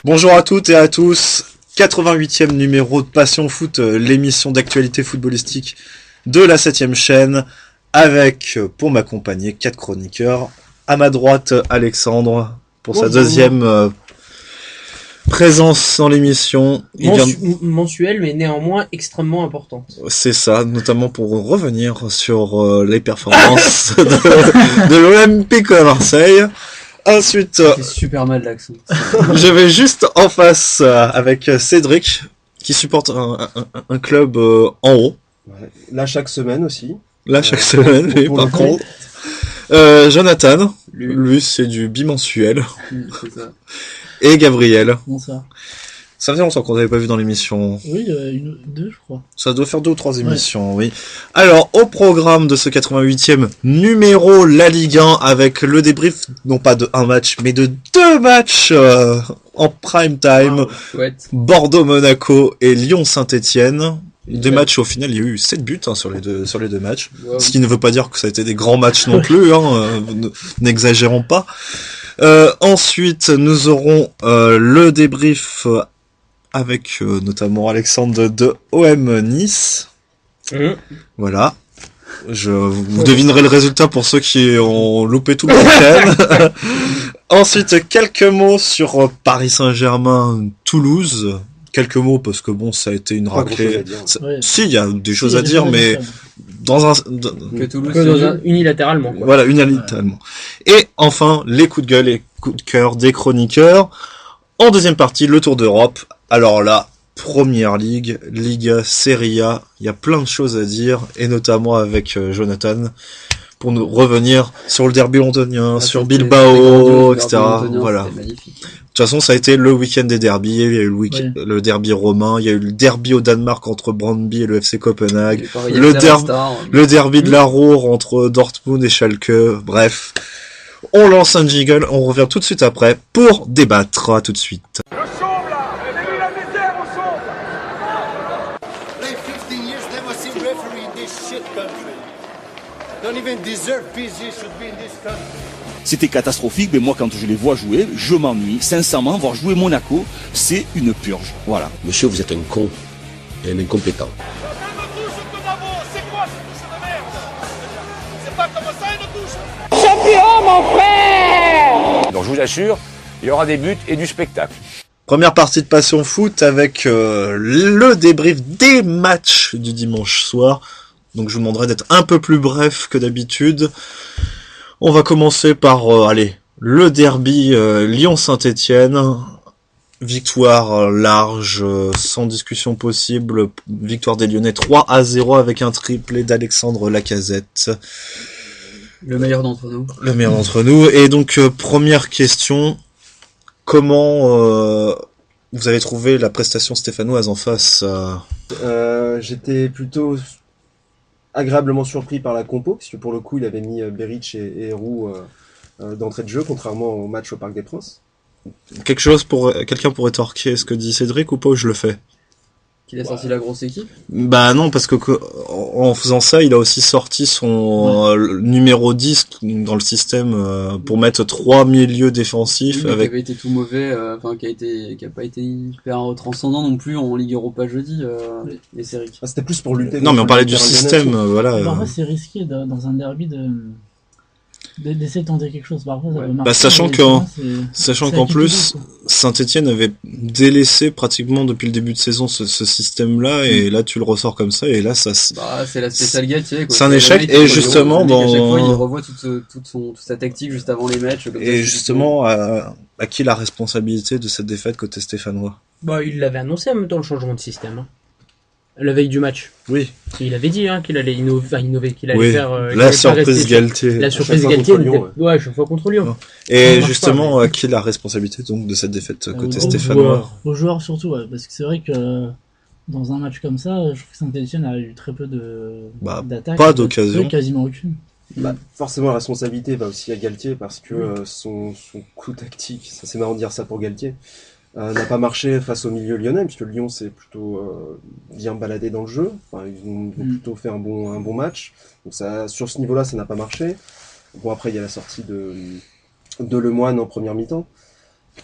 Bonjour à toutes et à tous, 88e numéro de Passion Foot, l'émission d'actualité footballistique de la 7e chaîne, avec, pour m'accompagner, 4 chroniqueurs. À ma droite, Alexandre, pour sa deuxième présence dans l'émission. Mensuelle, mais néanmoins extrêmement importante. C'est ça, notamment pour revenir sur les performances de l'Olympique de Marseille. Ensuite, c'est super mal l'accent. Je vais juste en face avec Cédric, qui supporte un club en haut. Ouais. Là, chaque semaine aussi. Là, chaque semaine, oui, par contre. Jonathan, lui, c'est du bimensuel. C'est ça. Et Gabriel. Bonsoir. Ça fait longtemps qu'on n'avait pas vu dans l'émission. Oui, deux, je crois. Ça doit faire 2 ou 3 émissions, oui. Alors, au programme de ce 88e numéro La Ligue 1, avec le débrief, non pas de un match, mais de 2 matchs en prime time. Bordeaux-Monaco et Lyon-Saint-Etienne. Des matchs, au final, il y a eu 7 buts sur les deux matchs. Wow. Ce qui ne veut pas dire que ça a été des grands matchs non plus, n'exagérons pas. Ensuite, nous aurons le débrief avec notamment Alexandre de OM Nice. Voilà. Vous devinerez le résultat pour ceux qui ont loupé tout le week-end. Ensuite, quelques mots sur Paris Saint-Germain, Toulouse. Quelques mots parce que bon, ça a été une raclée. Si, il y a des choses à dire, mais que Toulouse unilatéralement. Quoi. Voilà, unilatéralement. Et enfin, les coups de gueule et coups de cœur des chroniqueurs. En deuxième partie, le Tour d'Europe. Alors là, Première Ligue, Liga, Serie A, il y a plein de choses à dire, et notamment avec Jonathan, pour nous revenir sur le derby londonien, sur Bilbao, etc. Voilà. De toute façon, ça a été le week-end des derbies. Il y a eu le derby romain, il y a eu le derby au Danemark entre Brøndby et le FC Copenhague, le derby de la Ruhr entre Dortmund et Schalke. Bref, on lance un jingle, on revient tout de suite après pour débattre. À tout de suite. Le chauve là, elle est la misère au chauve. Play 15 years, never seen referee in this shit country. Don't even deserve PSG should be in this country. C'était catastrophique, mais moi quand je les vois jouer, je m'ennuie. Sincèrement, voir jouer Monaco, c'est une purge. Voilà. Monsieur, vous êtes un con et un incompétent. C'est quoi cette touche de merde? C'est pas comme ça une touche. Champion, mon frère! Donc je vous assure, il y aura des buts et du spectacle. Première partie de Passion Foot avec le débrief des matchs du dimanche soir. Donc je vous demanderai d'être un peu plus bref que d'habitude. On va commencer par le derby Lyon-Saint-Etienne. Victoire large, sans discussion possible. Victoire des Lyonnais 3-0 avec un triplé d'Alexandre Lacazette. Le meilleur d'entre nous. Le meilleur d'entre nous. Et donc, première question. Comment vous avez trouvé la prestation stéphanoise en face J'étais plutôt agréablement surpris par la compo, puisque pour le coup, il avait mis Beric et Roux d'entrée de jeu, contrairement au match au Parc des Princes. Quelqu'un pourrait torquer ce que dit Cédric ou pas, ou je le fais? Qu'il a sorti la grosse équipe? Bah non, parce que en faisant ça, il a aussi sorti son numéro 10 dans le système pour mettre 3 milieux défensifs. Qui avait été tout mauvais, qui a pas été hyper transcendant non plus en Ligue Europa jeudi, les séries. Ah, c'était plus pour lutter. Non, mais on parlait du système, voilà. En vrai, c'est risqué dans un derby d'essayer de tenter quelque chose. Parfois, ça peut marcher, sachant qu'en plus, Saint-Etienne avait délaissé pratiquement depuis le début de saison ce système-là, et là tu le ressors comme ça, et là ça. C'est la spéciale Galtier. C'est un échec, et justement à chaque fois, il revoit toute sa tactique juste avant les matchs. Et justement, à qui la responsabilité de cette défaite côté stéphanois? Il l'avait annoncé en même temps le changement de système. La veille du match. Oui. Il avait dit qu'il allait innover, qu'il allait faire... la surprise Galtier. La surprise Galtier, à chaque fois contre Lyon. Et justement, à qui la responsabilité donc de cette défaite côté stéphanois? Aux joueurs surtout, parce que c'est vrai que dans un match comme ça, je trouve que Saint-Etienne a eu très peu d'attaques. Pas d'occasion. Quasiment aucune. Forcément, la responsabilité va aussi à Galtier, parce que son coup tactique, ça c'est marrant de dire ça pour Galtier, n'a pas marché face au milieu lyonnais, puisque Lyon s'est plutôt bien baladé dans le jeu. Enfin, ils ont plutôt fait un bon match. Donc ça, sur ce niveau-là, ça n'a pas marché. Bon, après, il y a la sortie de Lemoine en première mi-temps.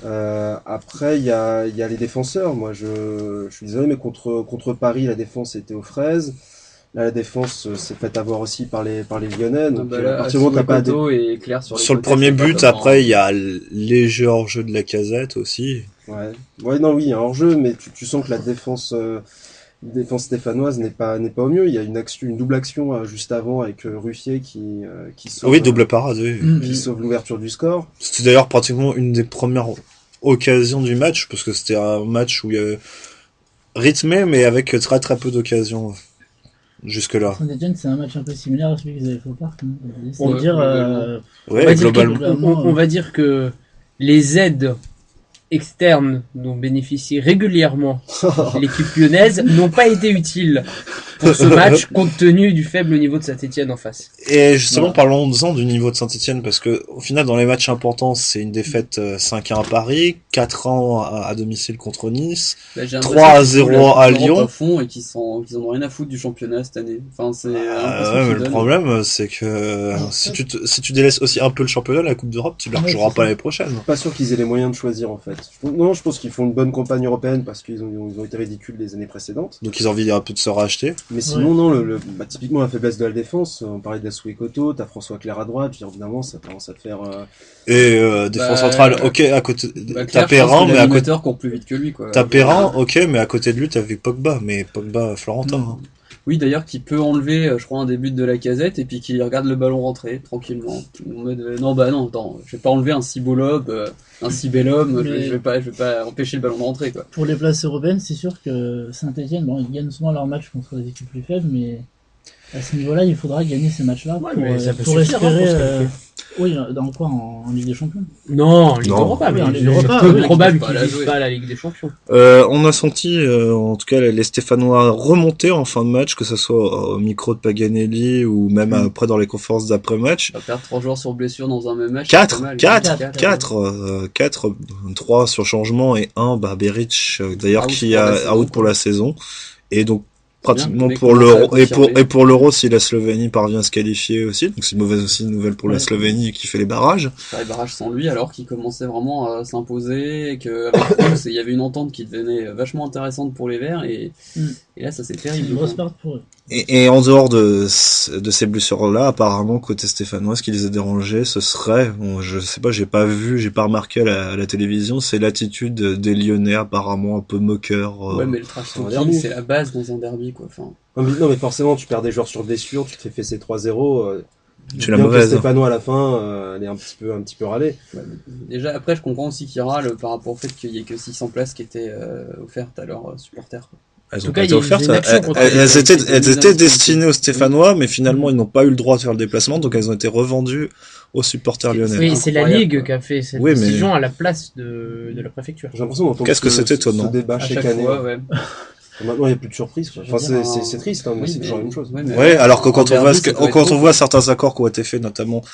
Après, il y a les défenseurs. Moi, je suis désolé, mais contre Paris, la défense était aux fraises. Là, la défense s'est fait avoir aussi par les Lyonnais. Donc, là, à partir du moment où t'as pas et Claire sur le premier but, après, il y a léger hors-jeu de la Casette aussi. Ouais, non, oui, il y a un hors-jeu, mais tu sens que la défense stéphanoise n'est pas au mieux. Il y a une double action juste avant avec Ruffier qui sauve. Oui, double parade, oui. Qui sauve l'ouverture du score. C'était d'ailleurs pratiquement une des premières occasions du match, parce que c'était un match où il y avait rythmé, mais avec très très peu d'occasions. Jusque-là. Saint-Etienne, c'est un match un peu similaire à celui qu'ils avaient fait au parc. On va dire que les aides externes dont bénéficie régulièrement l'équipe lyonnaise n'ont pas été utiles pour ce match compte tenu du faible niveau de Saint-Etienne en face. Et justement, parlons-en du niveau de Saint-Etienne, parce que au final, dans les matchs importants, c'est une défaite 5-1 à Paris, 4-1 à domicile contre Nice, 3-0 à Lyon. À fond et qu'ils en ont rien à foutre du championnat cette année. Enfin, c'est mais le problème, c'est que si tu délaisses aussi un peu le championnat, la Coupe d'Europe, tu la rejoueras pas l'année prochaine. Je suis pas sûr qu'ils aient les moyens de choisir, en fait. Non, je pense qu'ils font une bonne campagne européenne parce qu'ils ont été ridicules les années précédentes. Donc ils ont envie un peu de se racheter. Mais sinon, non, typiquement la faiblesse de la défense, on parlait d'Assoui Koto, t'as François Clair à droite, je veux dire, évidemment, ça commence à te faire... Et défense centrale, ok, à côté... t'as Perrin, mais à côté... court plus vite que lui, quoi. T'as Perrin, ok, mais à côté de lui, t'avais Pogba, mais Pogba Florentin. Oui, d'ailleurs, qui peut enlever, je crois, un début de la Casette et puis qui regarde le ballon rentrer tranquillement. En mode, non, attends, je vais pas enlever un si beau lobe, un si bel homme, je vais pas empêcher le ballon de rentrer, quoi. Pour les places européennes, c'est sûr que Saint-Etienne, ils gagnent souvent leurs matchs contre des équipes plus faibles, mais à ce niveau-là, il faudra gagner ces matchs-là pour espérer. Oui, dans quoi, en Ligue des Champions? Non, en Ligue Europa, mais il est peu probable qu'ils visent pas la Ligue des Champions. On a senti, en tout cas, les Stéphanois remonter en fin de match, que ce soit au micro de Paganelli ou même après dans les conférences d'après-match. On va perdre 3 joueurs sur blessure dans un même match. 3 sur changement et 1, Beric, d'ailleurs, qui a out pour la saison. Et donc, pratiquement pour l'Euro, et pour l'Euro, si la Slovénie parvient à se qualifier aussi, donc c'est une mauvaise aussi nouvelle pour la Slovénie qui fait les barrages. Les barrages sans lui, alors qu'il commençait vraiment à s'imposer, et qu'avec Rous, il y avait une entente qui devenait vachement intéressante pour les Verts, et là, ça c'est terrible. C'est une grosse perte pour eux. Et en dehors de ces blessures-là, apparemment, côté stéphanois, ce qui les a dérangés, ce serait, je sais pas, j'ai pas remarqué à la télévision, c'est l'attitude des Lyonnais, apparemment un peu moqueur. Ouais, mais le trash talking, c'est la base dans un derby, quoi. Enfin... Non, mais forcément, tu perds des joueurs sur blessure, tu te fais fesser 3-0, tu l'as mauvaise. Stéphanois à la fin, elle est un petit peu râlée. Ouais, déjà, après, je comprends aussi qu'ils râlent par rapport au fait qu'il y ait que 600 places qui étaient offertes à leurs supporters, quoi. Elles ont pas été offertes, elles étaient destinées aux Stéphanois, mais finalement ils n'ont pas eu le droit de faire le déplacement, donc elles ont été revendues aux supporters lyonnais. Oui, c'est la Ligue qui a fait cette décision à la place de la préfecture. J'ai l'impression d'entendre qu'est-ce que c'était étonnant. Ce débat chaque année. Fois, ouais. Maintenant, il n'y a plus de surprise. Enfin, c'est triste, hein, mais c'est toujours la même chose. Ouais, alors que quand on voit certains accords qui ont été faits, notamment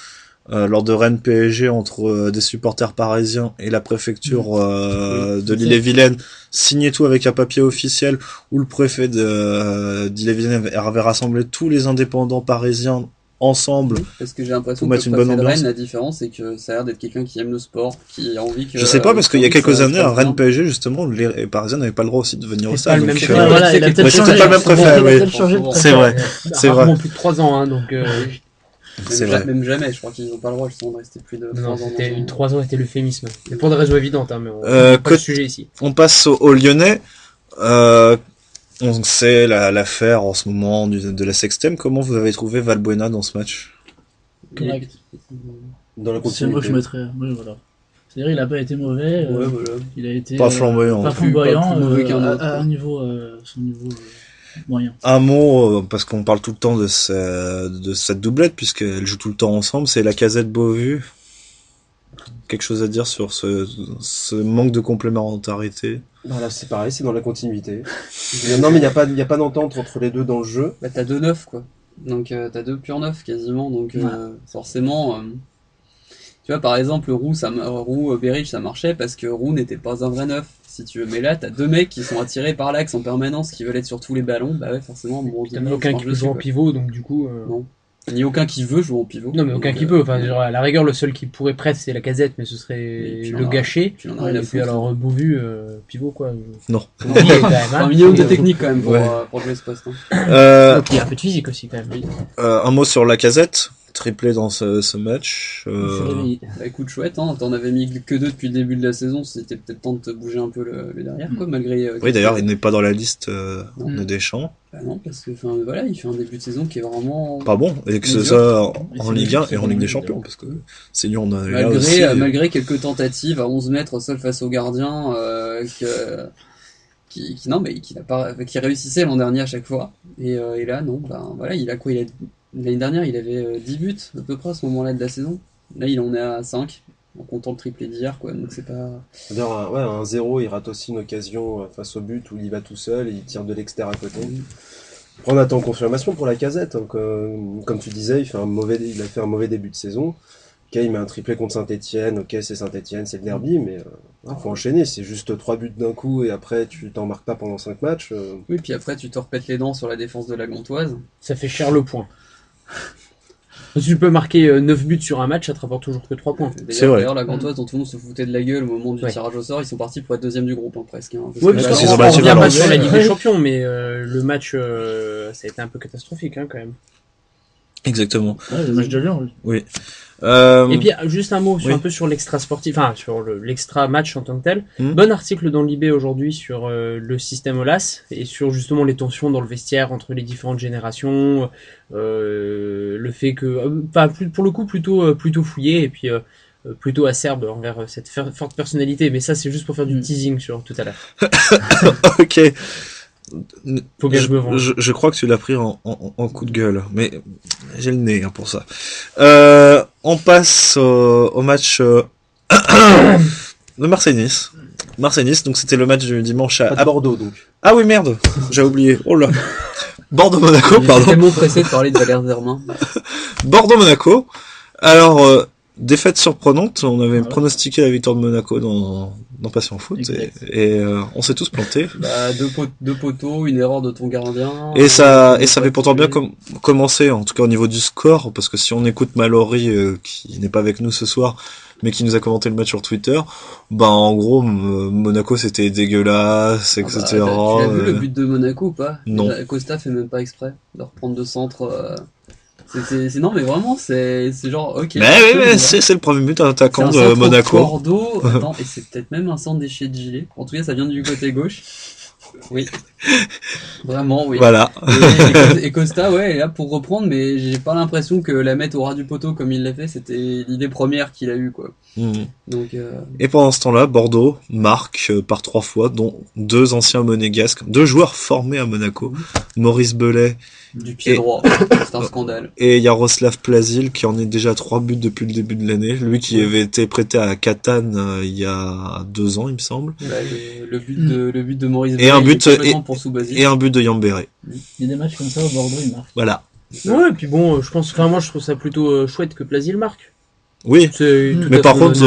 lors de Rennes PSG entre des supporters parisiens et la préfecture de l'Ille-et-Vilaine, signé tout avec un papier officiel où le préfet d'Ille-et-Vilaine avait rassemblé tous les indépendants parisiens ensemble. Parce que j'ai l'impression que le préfet de Rennes, la différence, c'est que ça a l'air d'être quelqu'un qui aime le sport, qui a envie que... Je sais pas, parce qu'il y a quelques années, à Rennes PSG, justement, les Parisiens n'avaient pas le droit aussi de venir au stade. C'était pas le même préfet, oui. C'est vrai. C'est vrai. Plus de 3 ans, hein, donc... C'est vrai. Même jamais, je crois qu'ils n'ont pas le droit, justement, de rester plus de 3 ans. 3 ans était l'euphémisme. Mais pour des raisons évidentes, hein, mais on n'a pas le sujet ici. On passe aux Lyonnais. On sait l'affaire en ce moment de la sextème. Comment vous avez trouvé Valbuena dans ce match? Correct. Dans la c'est moi que je mettrais. Oui, voilà. C'est-à-dire il a pas été mauvais. Il a été pas flamboyant. Pas flamboyant. À un niveau, son niveau moyen. Un mot parce qu'on parle tout le temps de cette doublette puisqu'elle joue tout le temps ensemble. C'est la Casette Beauvu. Quelque chose à dire sur ce manque de complémentarité? Là, c'est pareil, c'est dans la continuité. Non, mais il y a pas d'entente entre les deux dans le jeu. Bah, t'as 2 neufs, quoi. Donc, t'as 2 purs neufs, quasiment. Donc, forcément, tu vois, par exemple, Roux, Beric, ça marchait parce que Roux n'était pas un vrai neuf, si tu veux. Mais là, t'as 2 mecs qui sont attirés par l'axe en permanence, qui veulent être sur tous les ballons. Bah ouais, forcément, t'as aucun qui peut jouer en pivot, donc du coup, non. Il n'y a aucun qui veut jouer au pivot. Non, mais aucun qui peut. Enfin, genre, à la rigueur, le seul qui pourrait presque, c'est la Casette, mais ce serait le gâcher. Et puis alors, Bouvu, pivot, quoi. Non. Un minimum de technique, quand même, pour jouer ce poste. Donc, il y a un peu de physique aussi, quand même. Un mot sur la Casette. Triplé dans ce match. Bah, écoute, chouette, hein. T'en avais mis que 2 depuis le début de la saison. C'était peut-être temps de te bouger un peu le derrière, quoi, malgré. Oui, d'ailleurs, il n'est pas dans la liste de Deschamps. Bah non, parce que, voilà, il fait un début de saison qui est vraiment. Pas bon, et que c'est ça en Ligue 1 et en Ligue des Champions, parce que c'est Lyon. Malgré quelques tentatives à 11 mètres seul face au gardien, qui réussissait l'an dernier à chaque fois. Et là, non, voilà, il a quoi? L'année dernière, il avait 10 buts, à peu près, à ce moment-là de la saison. Là, il en est à 5, en comptant le triplé d'hier, quoi, donc c'est pas... D'ailleurs, un 0, il rate aussi une occasion face au but où il y va tout seul et il tire de l'extérieur à côté. On attend confirmation pour la Casette, hein, comme tu disais, il a fait un mauvais début de saison. Ok, il met un triplé contre Saint-Etienne, ok, c'est Saint-Etienne, c'est le derby, mais faut enchaîner, c'est juste 3 buts d'un coup et après tu t'en marques pas pendant 5 matchs. Oui, puis après tu te repètes les dents sur la défense de la Gantoise. Ça fait cher le point. Si tu peux marquer 9 buts sur un match, ça te rapporte toujours que 3 points. D'ailleurs, la Gantoise dont tout le monde se foutait de la gueule au moment du tirage au sort, ils sont partis pour être deuxième du groupe, hein, presque. Hein, oui, parce que on revient pas sur la Ligue des Champions, mais le match, ça a été un peu catastrophique, hein, quand même. Exactement. Le match de Lyon, oui. Et puis juste un mot un peu sur l'extra sportif, enfin sur l'extra match en tant que tel. Bon article dans l'IB aujourd'hui sur le système Olas et sur justement les tensions dans le vestiaire entre les différentes générations, le fait que, pour le coup plutôt fouillé et puis plutôt acerbe envers cette forte personnalité. Mais ça c'est juste pour faire du teasing sur tout à l'heure. Ok. Faut bien je crois que tu l'as pris en coup de gueule, mais j'ai le nez pour ça. On passe au match de Marseille-Nice. Marseille-Nice, donc c'était le match du dimanche à Bordeaux, donc. Ah oui, merde, j'ai oublié. Oh là. Bordeaux-Monaco, pardon. J'étais tellement pressé de parler de Valère Zermain. Bordeaux-Monaco. Alors, défaite surprenante, on avait pronostiqué la victoire de Monaco dans Passion Foot et on s'est tous plantés. Deux poteaux, une erreur de ton gardien. Et ça avait pourtant bien commencé, en tout cas au niveau du score, parce que si on écoute Mallory qui n'est pas avec nous ce soir, mais qui nous a commenté le match sur Twitter, en gros Monaco c'était dégueulasse, etc. Tu as vu le but de Monaco ou pas? Non. Costa fait même pas exprès de reprendre deux centres. Non mais vraiment c'est genre ok. Mais c'est le premier but attaquant de Monaco. Bordeaux, attends, et c'est peut-être même un centre déchet de gilet. En tout cas ça vient du côté gauche. Oui. Vraiment oui. Voilà. Et Costa est là pour reprendre, mais j'ai pas l'impression que la mettre au ras du poteau comme il l'a fait, c'était l'idée première qu'il a eue quoi. Donc Et pendant ce temps-là, Bordeaux marque par 3 fois, dont 2 anciens monégasques, 2 joueurs formés à Monaco, Maurice Belay du pied droit, c'est un scandale. Et Yaroslav Plazil qui en est déjà à 3 buts depuis le début de l'année, lui qui avait été prêté à Catane il y a 2 ans il me semble. Le but de Maurice Belay, et un but pour Subasic. et un but de Yambéré. Il y a des matchs comme ça au Bordeaux, il marque. Voilà. Ouais, et puis bon, je trouve ça plutôt chouette que Plazil marque. Oui, mais par contre,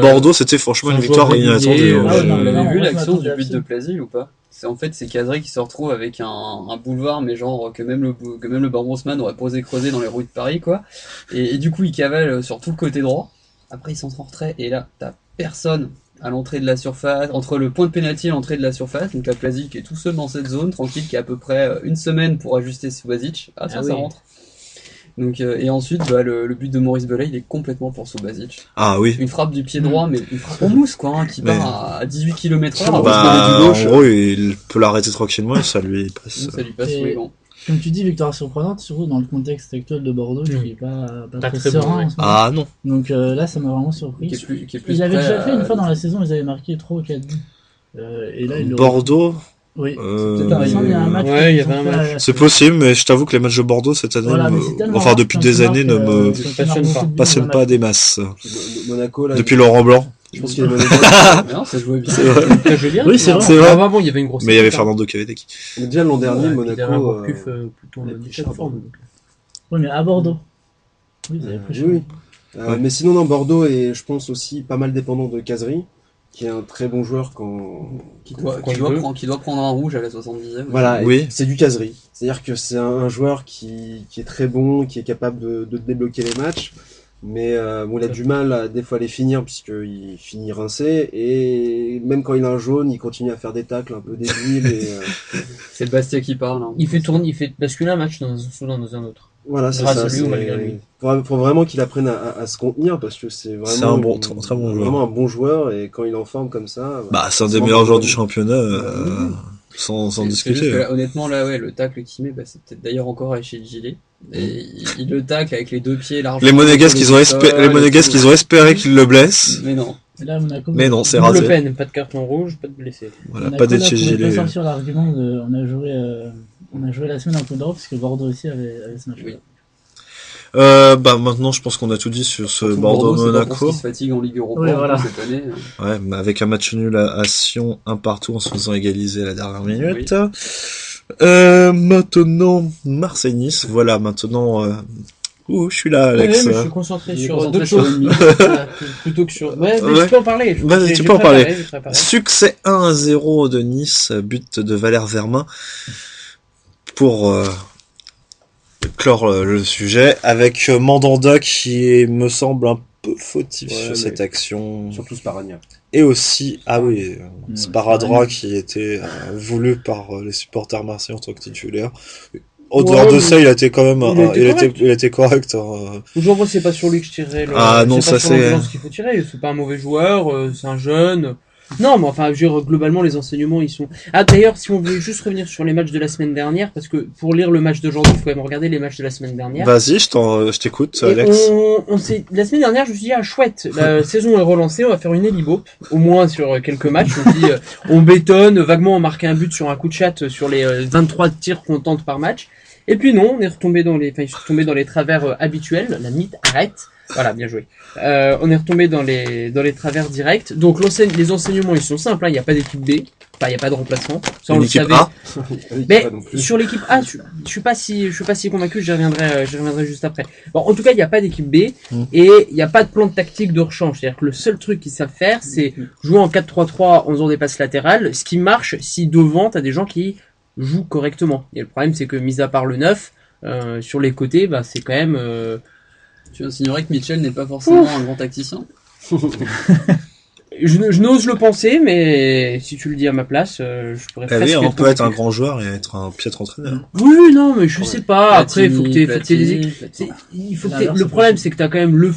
Bordeaux, c'était franchement une victoire inattendue. Vous avez vu l'action du but de Plazil ou pas? C'est Cadré qui se retrouve avec un boulevard, mais genre que même le Baron Haussmann aurait posé creuser dans les rues de Paris, quoi. Et du coup, il cavale sur tout le côté droit. Après, il s'entre en retrait, et là, t'as personne à l'entrée de la surface, entre le point de pénalty et l'entrée de la surface. Donc, la Plazil qui est tout seul dans cette zone, tranquille, qui a à peu près une semaine pour ajuster Subasic. Ça rentre. Donc, et ensuite, le but de Maurice Belay, il est complètement pour Subasic. Ah oui. Une frappe du pied droit, mais une frappe en mousse, quoi, qui part à 18 km/h. En gros, il peut l'arrêter tranquillement et ça lui passe. Ça lui passe sous les gants. Comme tu dis, victoire surprenante, surtout dans le contexte actuel de Bordeaux, qui est pas très serein. Ah non. Donc là, ça m'a vraiment surpris. Ils avaient déjà fait une fois dans la saison, ils avaient marqué 3 ou 4 buts. Et là, Bordeaux. Oui, il y a un match. Ouais, il y avait un match. C'est possible, mais je t'avoue que les matchs de Bordeaux cette année, depuis des années, ne me passionnent pas des masses. Monaco, là. Depuis Laurent Blanc. Je pense qu'il y avait non, ça jouait bien. C'est vrai. Oui, c'est vrai. Bon, il y avait une grosse. Mais il y avait Fernando Cavadec. Déjà l'an dernier, Monaco. Oui, mais à Bordeaux. Oui, vous avez pris mais sinon, Bordeaux est, je pense, aussi pas mal dépendant de Casery. qui est un très bon joueur qui doit prendre un rouge à la 70e. Voilà, oui. C'est du caserie. C'est-à-dire que c'est un joueur qui est très bon, qui est capable de débloquer les matchs, mais bon, il a du mal à des fois à les finir puisqu'il finit rincé, et même quand il a un jaune, il continue à faire des tacles un peu débiles. C'est le Bastia qui parle. Hein. Il fait basculer un match dans un autre. Voilà, c'est ça. Faut vraiment qu'il apprenne à se contenir parce que c'est vraiment très bon joueur. Vraiment un bon joueur, et quand il est en forme comme ça. C'est un des meilleurs joueurs du championnat, sans discuter. Juste que là, honnêtement, là, ouais, le tacle qu'il met, c'est peut-être d'ailleurs encore chez le gilet. Et il le tacle avec les deux pieds largement. Les Monégasques, ils ont espéré qu'il le blesse. Mais non. Là, mais non, c'est raté. Le peine, pas de carton rouge, pas de blessé. Voilà, pas d'être chez gilet. On peut sortir l'argument on a joué la semaine en Coupe d'Europe parce que Bordeaux aussi avait ce match. Oui. Maintenant, je pense qu'on a tout dit sur ce Bordeaux-Monaco. Qui se fatigue en Ligue Europa cette année. Ouais, mais avec un match nul à Sion, 1-1 en se faisant égaliser à la dernière minute. Oui. Maintenant, Marseille-Nice. Voilà, maintenant, je suis là, Alex. Ouais, mais je suis concentré sur d'autres choses. Plutôt que sur... Ouais, mais tu peux en parler. Vas-y, tu peux en parler. Succès 1-0 de Nice, but de Valère Vermain. Pour, clore le sujet, avec Mandanda qui me semble un peu fautif sur cette action. Surtout Sparagna. Et aussi, Sparadra qui était voulu par les supporters marseillais en tant que titulaire. Au-dehors de ça, il a été quand même, il a été correct. Aujourd'hui, c'est pas sur lui que je tirerais ce qu'il faut tirer. C'est pas un mauvais joueur, c'est un jeune. Non, mais enfin, je veux dire, globalement, les enseignements, ils sont... Ah, d'ailleurs, si on voulait juste revenir sur les matchs de la semaine dernière, parce que pour lire le match d'aujourd'hui, il faut quand même regarder les matchs de la semaine dernière. Vas-y, je t'écoute, Alex. La semaine dernière, je me suis dit, chouette, la saison est relancée, on va faire une Elibop, au moins sur quelques matchs. On dit, on bétonne, vaguement, on marque un but sur un coup de chatte sur les 23 tirs qu'on tente par match. Et puis non, ils sont retombés dans les travers habituels. La mythe, arrête. Voilà, bien joué. On est retombé dans les travers directs. Donc les enseignements, ils sont simples. Il n'y a pas d'équipe B. Enfin, il n'y a pas de remplaçant. Ça, on le savait. Mais sur l'équipe A, je suis pas si convaincu. J'y reviendrai juste après. Bon, en tout cas, il n'y a pas d'équipe B et il n'y a pas de plan de tactique de rechange. C'est-à-dire que le seul truc qu'ils savent faire, c'est jouer en 4-3-3 en faisant des passes latérales. Ce qui marche si devant, t'as des gens qui jouent correctement. Et le problème, c'est que mis à part le 9, sur les côtés, c'est quand même... Tu insinuerais que Mitchell n'est pas forcément un grand tacticien? Je n'ose le penser, mais si tu le dis à ma place, je pourrais presque... on peut être un grand joueur et être un piètre entraîneur. Oui, non, mais je sais pas. Après, il faut que le problème, c'est que t'as quand même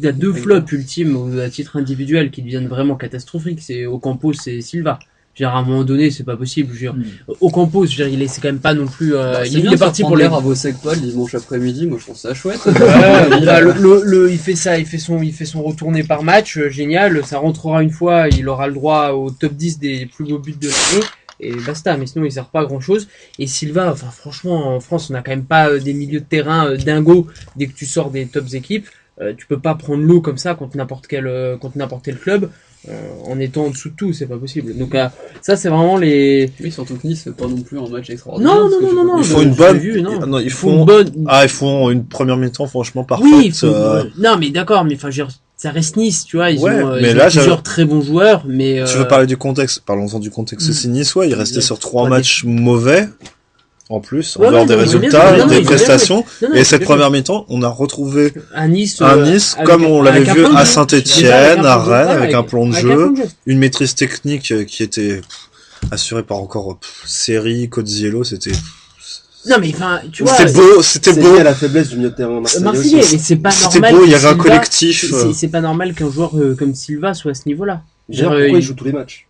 t'as deux flops ultimes à titre individuel qui deviennent vraiment catastrophiques. C'est Ocampos et Silva. Je veux dire, à un moment donné, c'est pas possible. Je veux dire, Ocampos, je veux dire, c'est quand même pas non plus, il est parti pour l'air à Vosegpol le dimanche après-midi. Moi, je trouve ça chouette. Il fait ça, il fait son retourné par match, génial. Ça rentrera une fois, il aura le droit au top 10 des plus beaux buts de l'année. Et basta, mais sinon il sert pas à grand chose. Et Silva, enfin, franchement, en France, on a quand même pas des milieux de terrain dingos dès que tu sors des tops équipes. Tu peux pas prendre l'eau comme ça contre n'importe quel club. En étant en dessous de tout, c'est pas possible. Donc ça, c'est vraiment les... Oui, surtout que Nice fait pas non plus un match extraordinaire. Non. Ils font une bonne... ils font une première mi-temps franchement parfaite. Oui, non, mais d'accord, mais enfin, ça reste Nice, tu vois. Ils ont plusieurs très bons joueurs, mais... Tu veux parler du contexte? Parlons-en du contexte aussi niçois. Ils restaient sur 3 matchs mauvais. En plus, en dehors des résultats, des prestations. Et cette première mi-temps, on a retrouvé un Nice comme on l'avait vu à Saint-Etienne, à Rennes, avec un plan de jeu, une maîtrise technique qui était assurée par encore Seri, Codziello, c'était... Non mais enfin, tu vois, c'était beau. À la faiblesse du milieu de terrain marseillais, mais c'est pas normal. C'était beau, il y avait un collectif. C'est pas normal qu'un joueur comme Silva soit à ce niveau-là. Pourquoi il joue tous les matchs?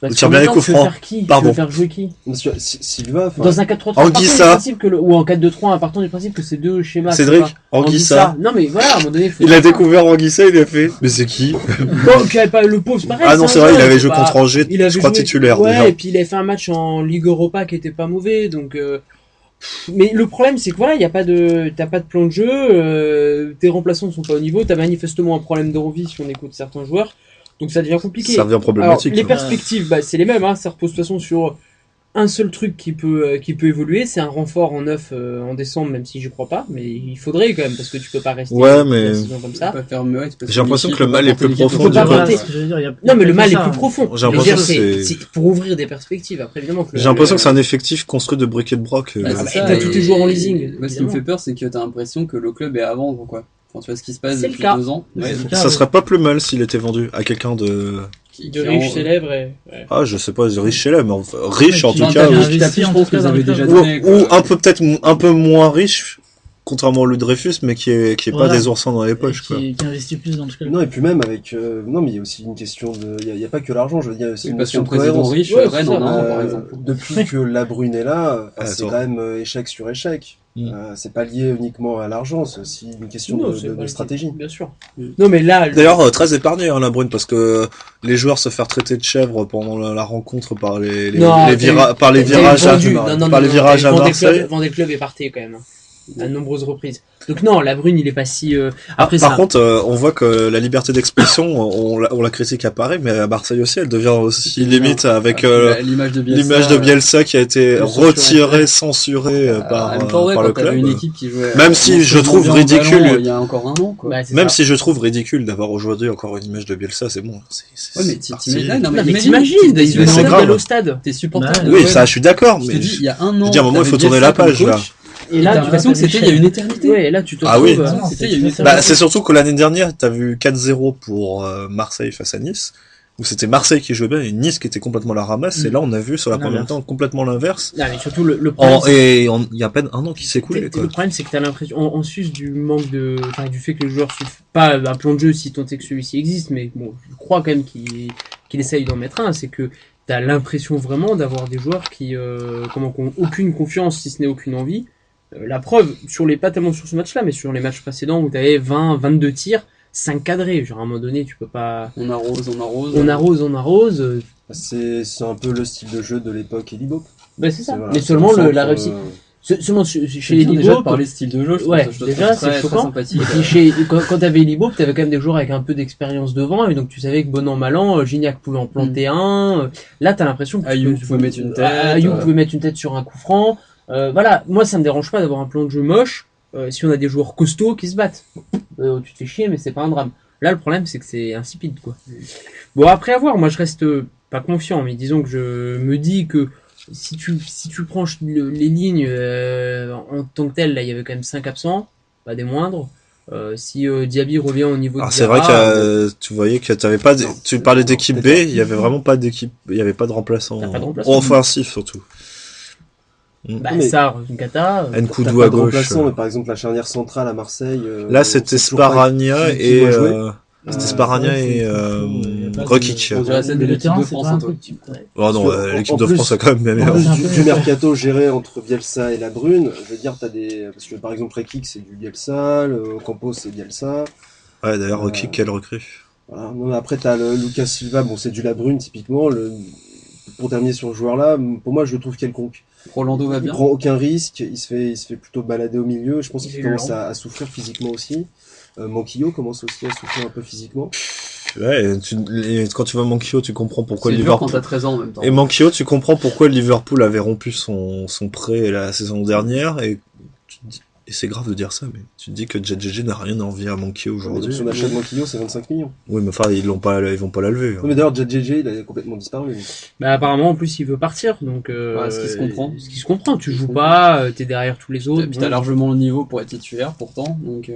Tu tires bien les coups francs. Tu veux faire jouer qui? Silva, dans un 4-3-3, ou en 4-2-3, partant du principe que c'est deux schémas. Cédric, Anguissa. Non mais voilà, à un moment donné, il a découvert Anguissa, il a fait. Mais c'est qui? Bon, qui avait pas le pauvre, c'est pareil. Ah non, c'est vrai, il avait joué contre Angers, je crois titulaire. Ouais, et puis il avait fait un match en Ligue Europa qui était pas mauvais, donc. Mais le problème, c'est que voilà, t'as pas de plan de jeu, tes remplaçants ne sont pas au niveau, t'as manifestement un problème d'envie si on écoute certains joueurs. Donc ça devient compliqué. Ça devient problématique. Alors, les perspectives, c'est les mêmes, ça repose de toute façon sur un seul truc qui peut évoluer, c'est un renfort en neuf en décembre, même si j'y crois pas, mais il faudrait quand même, parce que tu peux pas rester mais... la saison comme ça. J'ai l'impression que le mal est plus profond. Non, mais le mal est plus profond. J'ai l'impression que c'est pour ouvrir des perspectives. Après, évidemment. J'ai l'impression que c'est un effectif construit de briques et de broc. T'as tous tes joueurs en leasing. Moi, ce qui me fait peur, c'est que t'as l'impression que le club est à vendre, quoi. Enfin, tu vois ce qui se passe depuis 2 ans. Ça serait pas plus mal s'il était vendu à quelqu'un de riche, célèbre Ah, je sais pas, de riche célèbre, mais riche en tout cas. Je pense que vous avez déjà donné. Ou peut-être un peu moins riche, contrairement au Lou Dreyfus, mais qui est pas des oursins dans les poches, quoi. Qui investit plus dans le club. Non, et puis même avec, non, mais il y a aussi une question de, il y a pas que l'argent, je veux dire, il y a aussi une question de président cohérence. riche, Rennes en a un, par exemple. Depuis que La Brune est là, c'est quand même échec sur échec. C'est pas lié uniquement à l'argent, c'est aussi une question de stratégie. Bien sûr. Non, mais là. D'ailleurs, très épargné, hein, La Brune, parce que les joueurs se faire traiter de chèvre pendant la rencontre par les virages à Marseille. Vendez le club et partez quand même. À de nombreuses reprises. Donc non, La Brune, il est pas si... Par contre, on voit que la liberté d'expression, on la critique à Paris, mais à Marseille aussi, elle devient aussi limite avec l'image de Bielsa qui a été retirée, censurée par le club. Une équipe qui jouait même si je trouve ridicule, il y a encore un an, quoi. Même si je trouve ridicule d'avoir aujourd'hui encore une image de Bielsa, c'est bon. Ouais, mais t'imagines, il c'est grave au stade. T'es supporter. Oui, ça, je suis d'accord, mais il y a un an. Je veux dire, à un moment, il faut tourner la page, là. Et là, t'as l'impression que c'était il y a une éternité. Ouais, et là, tu te retrouves. Oui. C'est surtout que l'année dernière, t'as vu 4-0 pour Marseille face à Nice, où c'était Marseille qui jouait bien et Nice qui était complètement la ramasse, et là, on a vu sur la première temps complètement l'inverse. Non, mais surtout, le problème. Il y a à peine un an qui s'est écoulé, quoi. Le problème, c'est que t'as l'impression, en sus du manque du fait que les joueurs suivent pas un plan de jeu, si tant est que celui-ci existe, mais bon, je crois quand même qu'il essaye d'en mettre un, c'est que t'as l'impression vraiment d'avoir des joueurs qui ont aucune confiance, si ce n'est aucune envie. La preuve, pas tellement sur ce match-là, mais sur les matchs précédents où t'avais 22 tirs, 5 cadrés. Genre, à un moment donné, tu peux pas... On arrose. C'est un peu le style de jeu de l'époque Elibop. Bah, c'est ça. Mais seulement la réussite. Seulement chez Elibop. Déjà de parler de style de jeu, déjà, c'est choquant. Et puis quand t'avais Elibop, t'avais quand même des joueurs avec un peu d'expérience devant, et donc tu savais que bon an, mal an, Gignac pouvait en planter un. Là, t'as l'impression que Ayoub pouvait mettre une tête. Ayoub pouvait mettre une tête sur un coup franc. Voilà, moi ça me dérange pas d'avoir un plan de jeu moche si on a des joueurs costauds qui se battent. Tu te fais chier, mais c'est pas un drame. Là, le problème, c'est que c'est insipide, quoi. Bon, après avoir, moi je reste pas confiant, mais disons que je me dis que si tu prends les lignes en tant que tel, là il y avait quand même 5 absents, pas des moindres. Si Diaby revient au niveau de c'est vrai que tu voyais que t'avais pas tu parlais d'équipe B, il y avait vraiment pas d'équipe, il y avait pas de remplaçant offensif surtout. Ça, une cata. Nkoudou à gauche. Mais par exemple, la charnière centrale à Marseille. Là, c'était Sparagna et Rekic. On dirait celle de l'équipe de France, un truc. Oh non, l'équipe de France a quand même bien meilleur. Du mercato géré entre Bielsa et La Brune, je veux dire, parce que par exemple, Rekic, c'est du Bielsa, Campos, c'est Bielsa. Ouais, d'ailleurs, Rekic, quelle recrue. Voilà. Non, mais après, t'as le Lucas Silva, bon, c'est du La Brune, typiquement. Pour terminer sur ce joueur-là, pour moi, je le trouve quelconque. Rolando va bien. Il prend aucun risque, il se fait plutôt balader au milieu. Je pense qu'il commence à souffrir physiquement aussi. Manquillo commence aussi à souffrir un peu physiquement. Ouais, quand tu vois Manquillo, tu comprends pourquoi Liverpool. C'est dur quand t'as 13 ans en même temps. Et Manquillo, tu comprends pourquoi Liverpool avait rompu son prêt la saison dernière et c'est grave de dire ça, mais tu te dis que JJJ n'a rien à envier à Manquillo aujourd'hui. Son achat de Manquillo, c'est 25 millions. Oui, mais enfin, ils vont pas la lever. Oui, mais d'ailleurs, JJJ, il a complètement disparu. Bah, apparemment, en plus, il veut partir, donc, ce qui se comprend. Ce qui se comprend, tu joues pas, t'es derrière tous les autres. Et puis t'as largement le niveau pour être titulaire, pourtant, donc,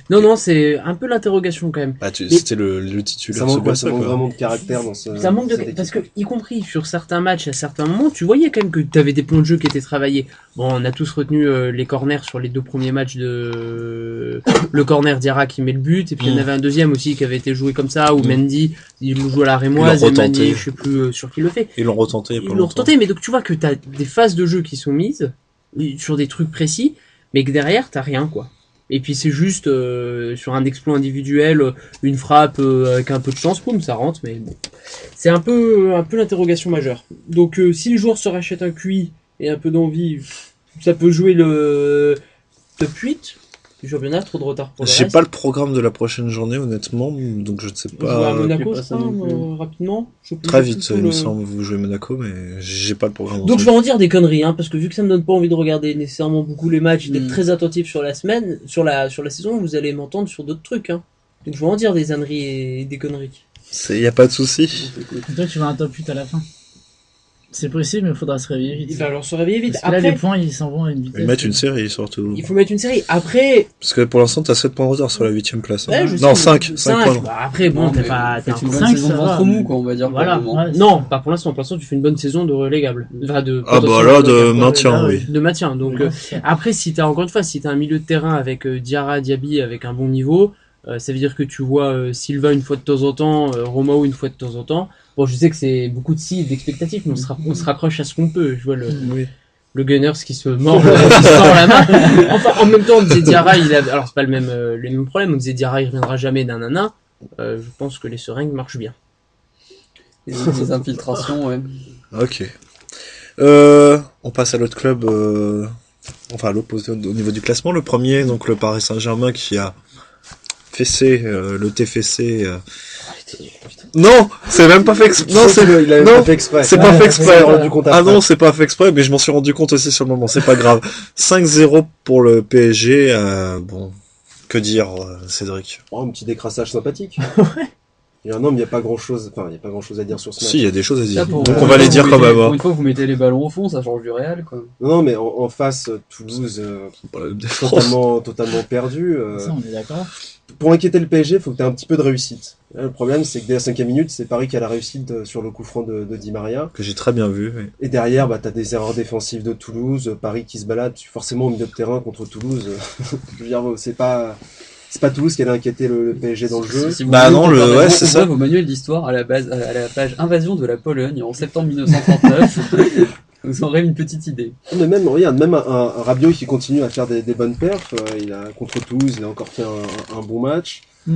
Non, c'est un peu l'interrogation, quand même. C'était le titulaire. Ça manque vraiment de caractère dans ce. Ça manque parce que, y compris sur certains matchs, à certains moments, tu voyais quand même que t'avais des plans de jeu qui étaient travaillés. Bon, on a tous retenu les corners sur les 2 premiers matchs le corner Diarra qui met le but, et puis il y en avait un deuxième aussi qui avait été joué comme ça, où Mendy, il joue à la Rémoise, et Manier, je sais plus sur qui le fait. Ils l'ont retenté. Mais donc tu vois que t'as des phases de jeu qui sont mises, sur des trucs précis, mais que derrière t'as rien, quoi. Et puis c'est juste, sur un exploit individuel, une frappe avec un peu de chance, boum, ça rentre, mais bon. C'est un peu l'interrogation majeure. Donc si les joueurs se rachètent un QI et un peu d'envie, ça peut jouer le top 8. du championnat, trop de retard pour le J'ai reste. pas le programme de la prochaine journée, honnêtement, donc je ne sais Vous jouez à pas. Monaco, pas ça, ça non plus. rapidement. Je sais plus Très du vite, tout il me le- semble, vous jouez Monaco, mais j'ai pas le programme. Donc je vais en dire des conneries, hein, parce que vu que ça me donne pas envie de regarder nécessairement beaucoup les matchs, d'être très attentif sur la semaine, sur la saison, vous allez m'entendre sur d'autres trucs, hein. Donc je vais en dire des âneries et des conneries. Y a pas de souci. Et toi, tu vas un top 8 à la fin. C'est possible, mais il faudra se réveiller vite. Il va alors se réveiller vite. Parce que là, Après, les points, ils s'en vont à une vitesse. Ils mettent une série, surtout. il faut mettre une série. Après, Parce que pour l'instant, t'as 7 points de retard sur la 8ème place. hein. ouais, je Non, sais, 5 cinq. points. Bah, après, bon, Non, t'es mais pas, t'es faites une un bonne cinq, saison ça de va, ventre mou, mais- quoi, on va dire. Voilà. pour le moment. Ouais, Non, pas pour l'instant. Pour l'instant, tu fais une bonne saison de relégable. Enfin, de, Ah bah potentiellement là, de relégable. maintien, là, oui. De maintien. Donc, Ouais, c'est ça. après, si t'as, encore une fois, si t'as un milieu de terrain avec Diarra, Diaby, avec un bon niveau, ça veut dire que tu vois Silva une fois de temps en temps, Romao une fois de temps en temps. Bon, je sais que c'est beaucoup de si d'expectatifs, mais on se raccroche à ce qu'on peut. Je vois le Gunners qui se mord, qui se mord la main. Enfin, en même temps, on disait Diarra, alors c'est pas le même problème. On disait Diarra, il reviendra jamais d'un nana. Je pense que les seringues marchent bien. Les infiltrations, ouais. Ok. On passe à l'autre club, enfin à l'opposé au niveau du classement. Le premier, donc le Paris Saint-Germain qui a fessé le TFC. Non, c'est même pas fait exprès. Non, il avait non, pas fait exprès. c'est pas fait exprès. rendu compte Ah après. non, c'est pas fait exprès, mais je m'en suis rendu compte aussi sur le moment. C'est pas grave. 5-0 pour le PSG. Bon, que dire, Cédric? Oh, un petit décrassage sympathique. Non, mais il y a pas grand chose à dire sur ce match. Si, il y a des choses à dire. Là, pour- Donc on va les dire vous quand mettez- même. Pour hein. une fois, vous mettez les ballons au fond, ça change du Real, quoi. Non, mais en face, Toulouse, Pour la défense. totalement perdu. Ça, on est d'accord. Pour inquiéter le PSG, faut que tu aies un petit peu de réussite. Là, le problème, c'est que dès la 5e minute, c'est Paris qui a la réussite sur le coup franc de Di Maria. Que j'ai très bien vu. Oui. Et derrière, bah, t'as des erreurs défensives de Toulouse, Paris qui se balade, forcément au milieu de terrain contre Toulouse. Je veux dire, c'est pas Toulouse qui allait inquiéter le PSG dans le jeu. Si vous Bah voulez, non, on peut faire ouais, des- c'est on ça. voit vos manuels d'histoire à la page Invasion de la Pologne en septembre 1939. Vous aurez une petite idée. Mais même, regarde, même un Rabiot qui continue à faire des bonnes perfs, contre Toulouse, il a encore fait un bon match. Je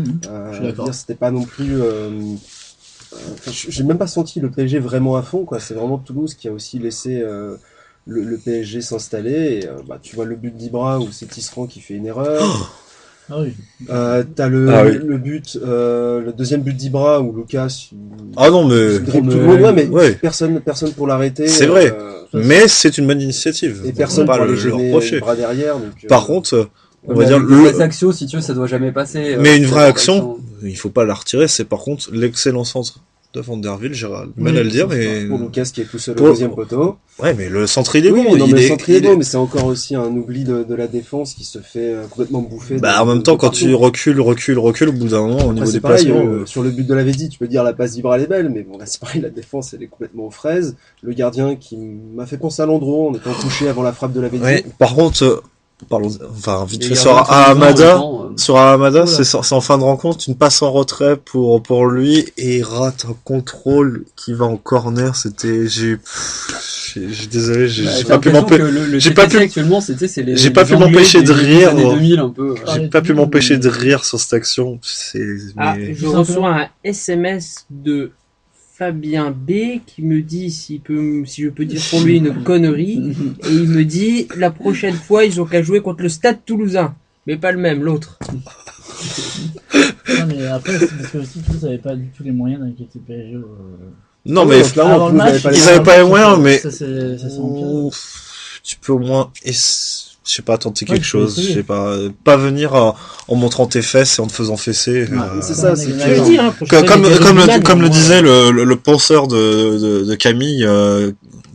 suis d'accord. Dire, c'était pas non plus, j'ai même pas senti le PSG vraiment à fond, quoi. C'est vraiment Toulouse qui a aussi laissé, le PSG s'installer, et, bah, tu vois le but d'Ibra où c'est Tisserand qui fait une erreur. Ah oui. T'as le but, le deuxième but d'Ibra où Lucas, Ah non, mais il dribble tout le monde, ouais, mais ouais. personne pour l'arrêter. C'est vrai. Mais c'est une bonne initiative. Et On personne peut pour pas aller le gêner reprocher. le bras derrière. Donc, Par contre, on va Mais dire avec des vraies actions, si tu veux, ça doit jamais passer. Mais une vraie c'est action, il faut pas la retirer, c'est par contre l'excellent centre de Van der Ville, j'ai mal à le dire, mais... Pour Lucas qui est tout seul Pour- au deuxième poteau. Ouais, mais le centre il est Oui, bon, non, il mais est... le centre il est il bon, est- mais c'est encore aussi un oubli de la défense qui se fait complètement bouffer. Bah, en même temps, quand tu recules, au bout d'un moment, au niveau c'est des pareil, placements... sur le but de la Védi, tu peux dire la passe d'Ibra elle est belle, mais bon, là c'est pareil, la défense elle est complètement aux fraises. Le gardien qui m'a fait penser à Landreau en étant touché avant la frappe de la Védi. Ouais, par contre, parlons, enfin, vite Et fait, il y a sur un autre Ahamada, temps, sur Ahamada, Oula. c'est en fin de rencontre, une passe en retrait pour lui, et il rate un contrôle qui va en corner, j'ai désolé, j'ai Bah, j'ai j'ai pas pu l'impression m'empêcher. que le j'ai pas TFC pu- actuellement, c'est les. j'ai pas les pu Anglais m'empêcher de des rire, années moi. 2000 un peu. J'ai pas pu m'empêcher de rire sur cette action. Ah, Mais... je reçois un SMS de Fabien B qui me dit si je peux dire pour lui une connerie, et il me dit la prochaine fois ils ont qu'à jouer contre le Stade Toulousain, mais pas le même, l'autre. Non, mais après, c'est parce que aussi, Toulouse n'avait pas du tout les moyens d'inquiéter le PSG. Non, Ah mais ouais, clairement, Avant le Toulouse match, avait ils avaient pas les moyens, mais Ça s'empire. tu peux au moins, je sais pas, tenter Ouais, quelque tu peux chose. Je essayer. sais pas venir en montrant tes fesses et en te faisant fesser. C'est ça, c'est Je veux dire, hein, Comme le disait le penseur de Camille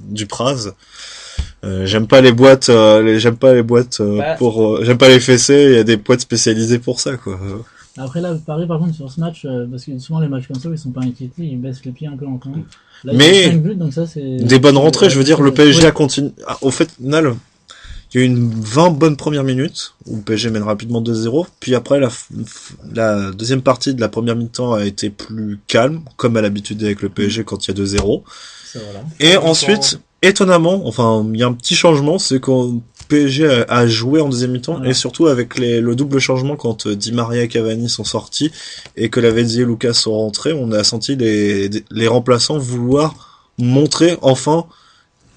Dupraz. J'aime pas les boîtes, j'aime pas les boîtes j'aime pas les fessées. Il y a des boîtes spécialisées pour ça, quoi. Après, là, Paris, par contre, sur ce match, parce que souvent les matchs comme ça, ils sont pas inquiétés, ils baissent les pieds un peu en camp. Là, Mais ils ont 5 buts, donc ça, c'est. Des bonnes rentrées, je veux dire, le PSG Ouais. a continué. Au final, il y a eu une 20 bonnes premières minutes, où le PSG mène rapidement 2-0, puis après, la deuxième partie de la première mi-temps a été plus calme, comme à l'habitude avec le PSG quand il y a 2-0. Ça, voilà. Et ensuite, étonnamment, enfin, il y a un petit changement, c'est qu'on PSG a joué en deuxième mi-temps, Voilà. et surtout avec le double changement quand Di Maria et Cavani sont sortis, et que Lavezzi et Lucas sont rentrés, on a senti les remplaçants vouloir montrer enfin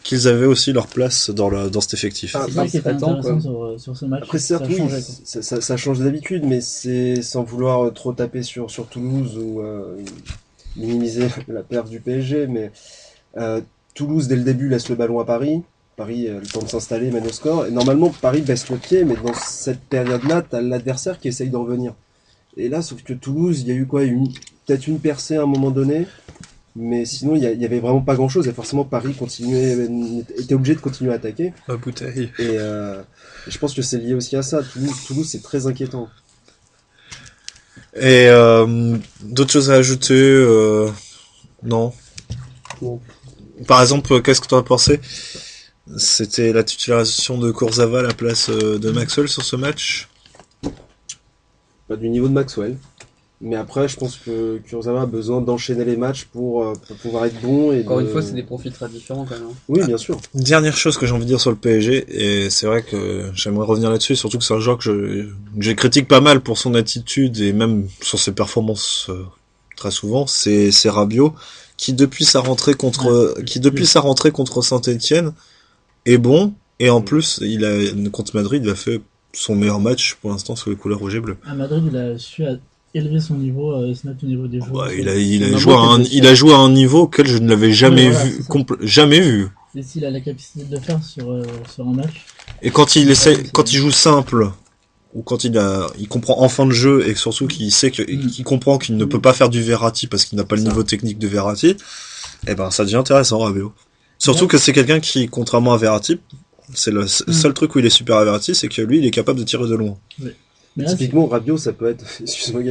qu'ils avaient aussi leur place dans cet effectif. C'est ça qui était intéressant sur ce match. Après, certes, oui, ça change d'habitude, mais c'est sans vouloir trop taper sur Toulouse ou minimiser la perte du PSG, mais Toulouse, dès le début, laisse le ballon à Paris. Paris a le temps de s'installer, mène au score. Et normalement, Paris baisse le pied, mais dans cette période-là, t'as l'adversaire qui essaye d'en revenir. Et là, sauf que Toulouse, il y a eu quoi? Peut-être une percée à un moment donné, mais sinon, il y avait vraiment pas grand-chose. Et forcément, Paris était obligé de continuer à attaquer. La bouteille. Et je pense que c'est lié aussi à ça. Toulouse, c'est très inquiétant. Et d'autres choses à ajouter non. Bon. Par exemple, qu'est-ce que tu as pensé? C'était la titularisation de Kurzawa à la place de Maxwell sur ce match? Pas du niveau de Maxwell. Mais après, je pense que Kurzawa a besoin d'enchaîner les matchs pour pouvoir être bon. Et Encore une fois, c'est des profils très différents quand même. Oui, bien sûr. Dernière chose que j'ai envie de dire sur le PSG, et c'est vrai que j'aimerais revenir là-dessus, surtout que c'est un joueur que je critique pas mal pour son attitude et même sur ses performances très souvent, c'est Rabiot, qui depuis sa rentrée contre Saint-Etienne est bon, et en plus, contre Madrid, il a fait son meilleur match pour l'instant sous les couleurs rouge et bleu. À Madrid, il a su élever son niveau, se mettre au niveau des joueurs. Il a joué à un niveau auquel je ne l'avais jamais vu. C'est s'il a la capacité de le faire sur un match. Et quand il joue simple, ou quand il comprend enfin le jeu, et surtout qu'il sait qu'il comprend qu'il ne peut pas faire du Verratti parce qu'il n'a pas le niveau technique de Verratti, eh ben, ça devient intéressant, Rabiot. Surtout que c'est quelqu'un qui, contrairement à Verratti, c'est le seul truc où il est super à Verratti, c'est que lui, il est capable de tirer de loin. Oui. Mais là, typiquement, Rabiot, ça peut être, excuse-moi,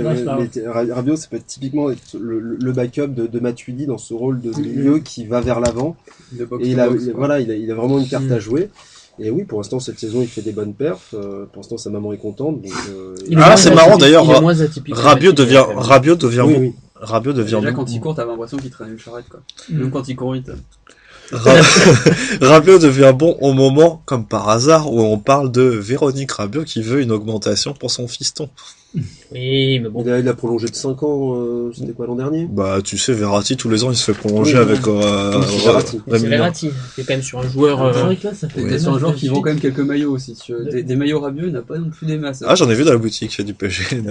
Rabiot, ça peut être typiquement le backup de Matuidi dans ce rôle de milieu qui va vers l'avant. Et il a vraiment une carte à jouer. Et oui, pour l'instant, cette saison, il fait des bonnes perfs. Pour l'instant, sa maman est contente. Donc, c'est marrant d'ailleurs. Rabiot devient oui. Rabiot devient. Déjà, quand il court, t'as l'impression qu'il traîne une charrette, quoi. Même quand il court vite. Rabiot devient bon au moment, comme par hasard, où on parle de Véronique Rabiot qui veut une augmentation pour son fiston. Oui, mais bon. Il a prolongé de 5 ans, c'était quoi l'an dernier? Bah, tu sais, Verratti, tous les ans, il se fait prolonger avec Verratti. C'est Verratti. C'est quand même sur un joueur. C'était sur un joueur qui vend quand même quelques maillots aussi. Des maillots Rabiot, il n'a pas non plus des masses. Ah, j'en ai vu dans la boutique du PSG.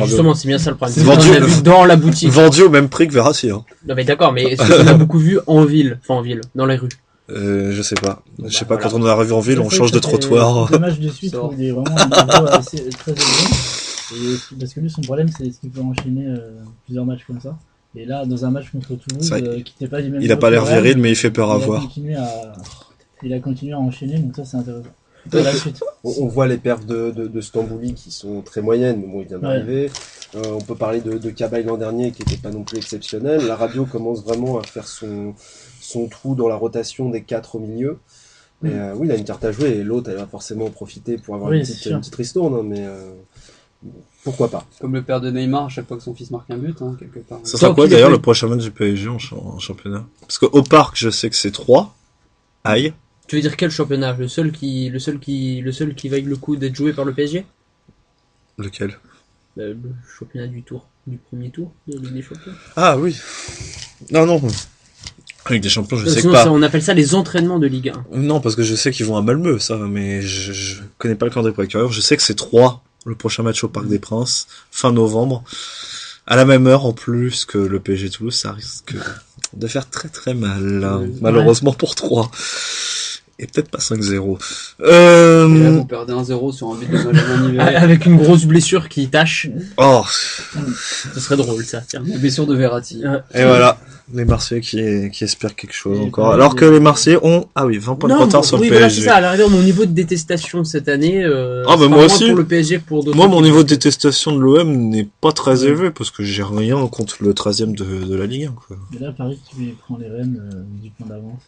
Justement, c'est bien ça le problème. Vendu dans la boutique. Vendu au même prix que Verratti, hein. Non, mais d'accord, mais est-ce qu'on a beaucoup vu en ville, dans les rues? Je sais pas. Je sais pas, quand on arrive en ville, on change de trottoir. Le match de suite où il est vraiment un niveau assez très élevé. Parce que lui, son problème, c'est qu'il peut enchaîner plusieurs matchs comme ça. Et là, dans un match contre Toulouse, qui n'était pas du même. Il a pas l'air viril, mais il fait peur à voir. Il a continué à enchaîner, donc ça, c'est intéressant. On voit les perfs de Stambouli qui sont très moyennes, mais bon, il vient d'arriver. On peut parler de Cabaye l'an dernier qui n'était pas non plus exceptionnel. La Rabiot commence vraiment à faire son trou dans la rotation des 4 au milieu. Et oui, il a une carte à jouer et l'autre, elle va forcément en profiter pour avoir une petite ristourne, hein, mais pourquoi pas. Comme le père de Neymar, à chaque fois que son fils marque un but, hein, quelque part. Ça sera quoi d'ailleurs le prochain match du PSG en championnat? Parce qu'au Parc, je sais que c'est 3. Aïe. Tu veux dire quel championnat? Le seul qui vaille le coup d'être joué par le PSG? Lequel? Le championnat du premier tour de Ligue des Champions. Ah oui. Non. Avec des champions, je sais sinon, pas. On appelle ça les entraînements de Ligue 1. Non, parce que je sais qu'ils vont à Malmö, ça, mais je connais pas le calendrier pour l'extérieur. Je sais que c'est 3, le prochain match au Parc des Princes, fin novembre. À la même heure, en plus, que le PSG Toulouse, ça risque de faire très très mal. Malheureusement pour 3. Et peut-être pas 5-0. Et là, vous perdez 1-0 sur un but de Benjamin Nivelle. Avec une grosse blessure qui tâche. Oh. Ce serait drôle, ça, tiens. La blessure de Verratti. Et voilà. Les Marseillais qui espèrent quelque chose encore. Alors que les Marseillais ont, 20 points de retard sur le PSG. Voilà, c'est ça. À la rigueur, mon niveau de détestation cette année, moi aussi. Pour le PSG que pour d'autres. Moi, mon niveau de détestation de l'OM n'est pas très élevé parce que j'ai rien contre le 13e de la Ligue 1, quoi. Mais là, Paris, tu prends les rênes, 10 points d'avance.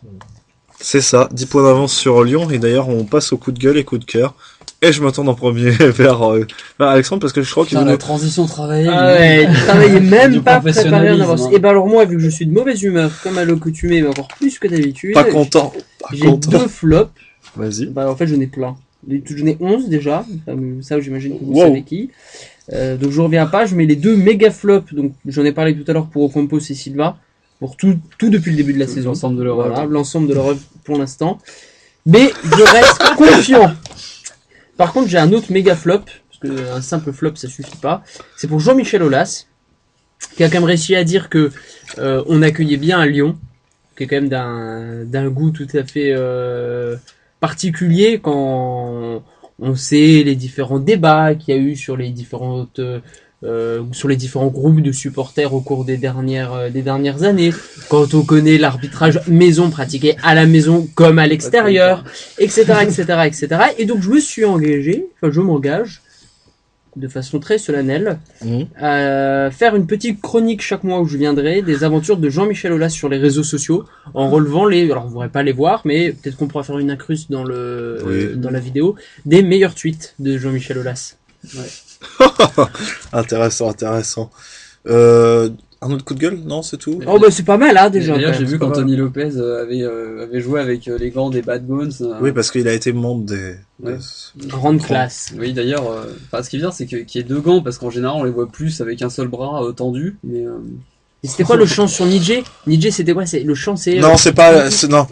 C'est ça, 10 points d'avance sur Lyon, et d'ailleurs on passe au coup de gueule et coup de cœur. Et je m'attends en premier vers Alexandre parce que je crois qu'il la transition travaillée. Ah ouais, il travaillait même pas préparé en avance. Et ben alors moi, vu que je suis de mauvaise humeur, comme à l'accoutumée, mais encore plus que d'habitude. Pas content. J'ai 2 flops. Vas-y. Bah en fait, j'en ai plein. J'en ai 11 déjà. Ça, j'imagine que vous savez qui. Donc je reviens pas, je mets les 2 méga flops. Donc j'en ai parlé tout à l'heure pour Ocampos et Silva. pour tout depuis le début de la saison. L'ensemble de l'Europe. Voilà, l'ensemble de l'Europe pour l'instant. Mais je reste confiant. Par contre, j'ai un autre méga flop, parce que un simple flop ça suffit pas. C'est pour Jean-Michel Aulas, qui a quand même réussi à dire que on accueillait bien à Lyon, qui est quand même d'un goût tout à fait particulier quand on sait les différents débats qu'il y a eu sur les différents groupes de supporters au cours des dernières années, quand on connaît l'arbitrage maison pratiqué à la maison comme à l'extérieur, etc. Et donc je m'engage de façon très solennelle à faire une petite chronique chaque mois où je viendrai des aventures de Jean-Michel Aulas sur les réseaux sociaux, en relevant alors vous pourrez pas les voir, mais peut-être qu'on pourra faire une incruste dans la vidéo des meilleurs tweets de Jean-Michel Aulas. Ouais. Intéressant. Un autre coup de gueule? Non, c'est tout? Oh bah c'est pas mal déjà. D'ailleurs j'ai vu qu'Anthony Lopez avait joué avec les gants des Bad Bones. Oui, parce qu'il a été membre des... Grande classe. Oui, d'ailleurs, ce qui est bien, c'est qu'il y ait deux gants, parce qu'en général on les voit plus avec un seul bras tendu. Mais et c'était quoi le chant sur Nidje? Nidje c'était quoi? Le chant c'est... Non, c'est pas... Non,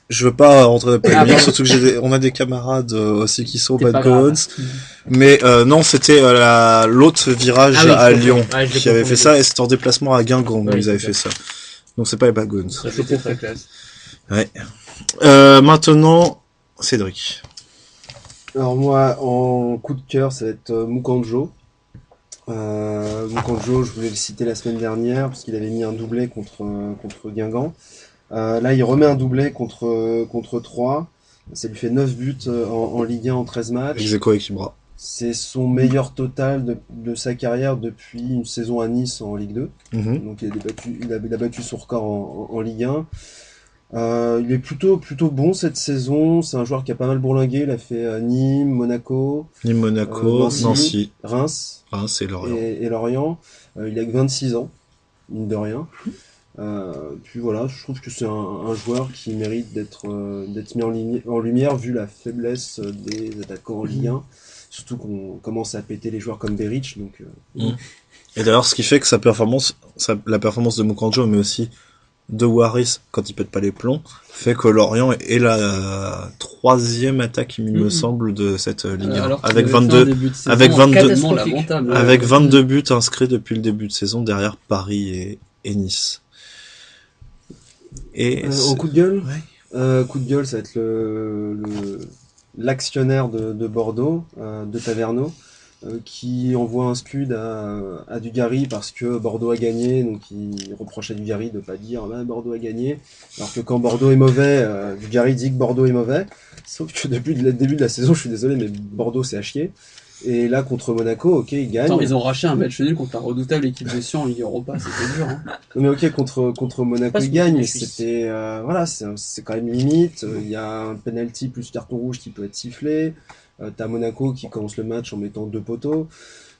je veux pas rentrer dans la polémique, surtout que on a des camarades aussi qui sont Bad Bones. Mais non, c'était l'autre virage à Lyon qui avait fait ça, et c'était en déplacement à Guingamp où ils avaient fait ça. Donc c'est pas les Bad Bones. Ça c'était très classe. Ouais. Maintenant, Cédric. Alors moi, en coup de cœur, ça va être Mukanjo. Mukanjo, je voulais le citer la semaine dernière parce qu'il avait mis un doublé contre Guingamp. Là, il remet un doublé contre 3. Ça lui fait 9 buts en Ligue 1 en 13 matchs. Ex-aequo avec Ibra. C'est son meilleur total de sa carrière depuis une saison à Nice en Ligue 2. Donc il a battu son record en Ligue 1. Il est plutôt bon cette saison. C'est un joueur qui a pas mal bourlingué. Il a fait Nîmes, Monaco, Nancy, Reims et Lorient. Et Lorient. Il a que 26 ans, mine de rien. Puis voilà, je trouve que c'est un joueur qui mérite d'être mis en lumière vu la faiblesse des attaquants en Ligue 1. Surtout qu'on commence à péter les joueurs comme Beric. Donc, Et d'ailleurs, ce qui fait que la performance de Mukanjo, mais aussi de Waris, quand il pète pas les plombs, fait que Lorient est la troisième attaque, il me semble, de cette Ligue 1. Avec 22 buts inscrits depuis le début de saison derrière Paris et Nice. Et en coup de gueule, coup de gueule, ça va être l'actionnaire de Bordeaux, de Taverneau, qui envoie un scud à Dugarry parce que Bordeaux a gagné, donc il reproche à Dugarry de pas dire Bordeaux a gagné, alors que quand Bordeaux est mauvais, Dugarry dit que Bordeaux est mauvais, sauf que depuis le début de la saison, je suis désolé, mais Bordeaux c'est à chier. Et là, contre Monaco, ok, ils gagnent. Attends, ils ont raché un match nul contre la redoutable équipe de Sion en Ligue Europa, c'était dur. Hein. Mais ok, contre Monaco, ils gagnent, mais c'était, voilà, c'est quand même limite. Il y a un penalty plus carton rouge qui peut être sifflé. T'as Monaco qui commence le match en mettant 2 poteaux.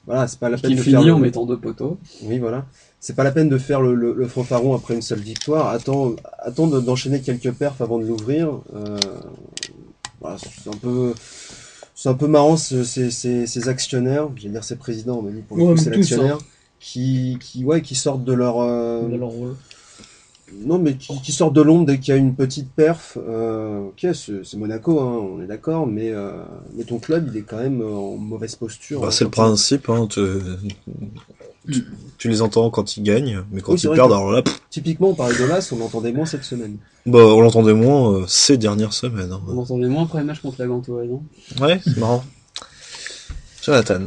Voilà, c'est pas la peine de faire. en mettant 2 poteaux. Oui, voilà. C'est pas la peine de faire le fanfaron après une seule victoire. Attends d'enchaîner quelques perfs avant de l'ouvrir. Voilà, c'est un peu marrant ces actionnaires, j'allais dire ces présidents, mais pour le coup c'est l'actionnaire, qui sortent de leur rôle. Non, mais qui sortent de l'ombre dès qu'il y a une petite perf. Ok, c'est Monaco, hein, on est d'accord, mais ton club il est quand même en mauvaise posture. C'est le principe, hein, tu les entends quand ils gagnent, mais quand ils perdent, alors là... Typiquement, on parlait de l'As, on l'entendait moins cette semaine. On l'entendait moins ces dernières semaines. Hein. On l'entendait moins après le match contre la Gantoise. Ouais, c'est marrant. Jonathan.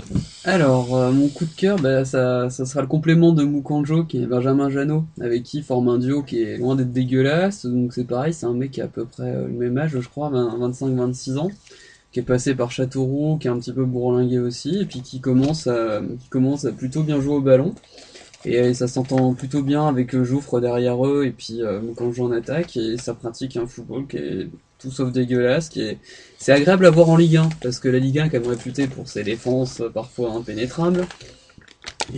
Alors, mon coup de cœur, ça sera le complément de Mukanjo, qui est Benjamin Janot, avec qui il forme un duo qui est loin d'être dégueulasse. Donc c'est pareil, c'est un mec qui a à peu près le même âge, je crois, 25-26 ans, qui est passé par Châteauroux, qui est un petit peu bourlingué aussi, et puis qui commence à plutôt bien jouer au ballon. Et ça s'entend plutôt bien avec Jouffre derrière eux, et puis Mukanjo en attaque, et ça pratique un football qui est tout sauf dégueulasse, c'est agréable à voir en Ligue 1, parce que la Ligue 1 est quand même réputée pour ses défenses parfois impénétrables.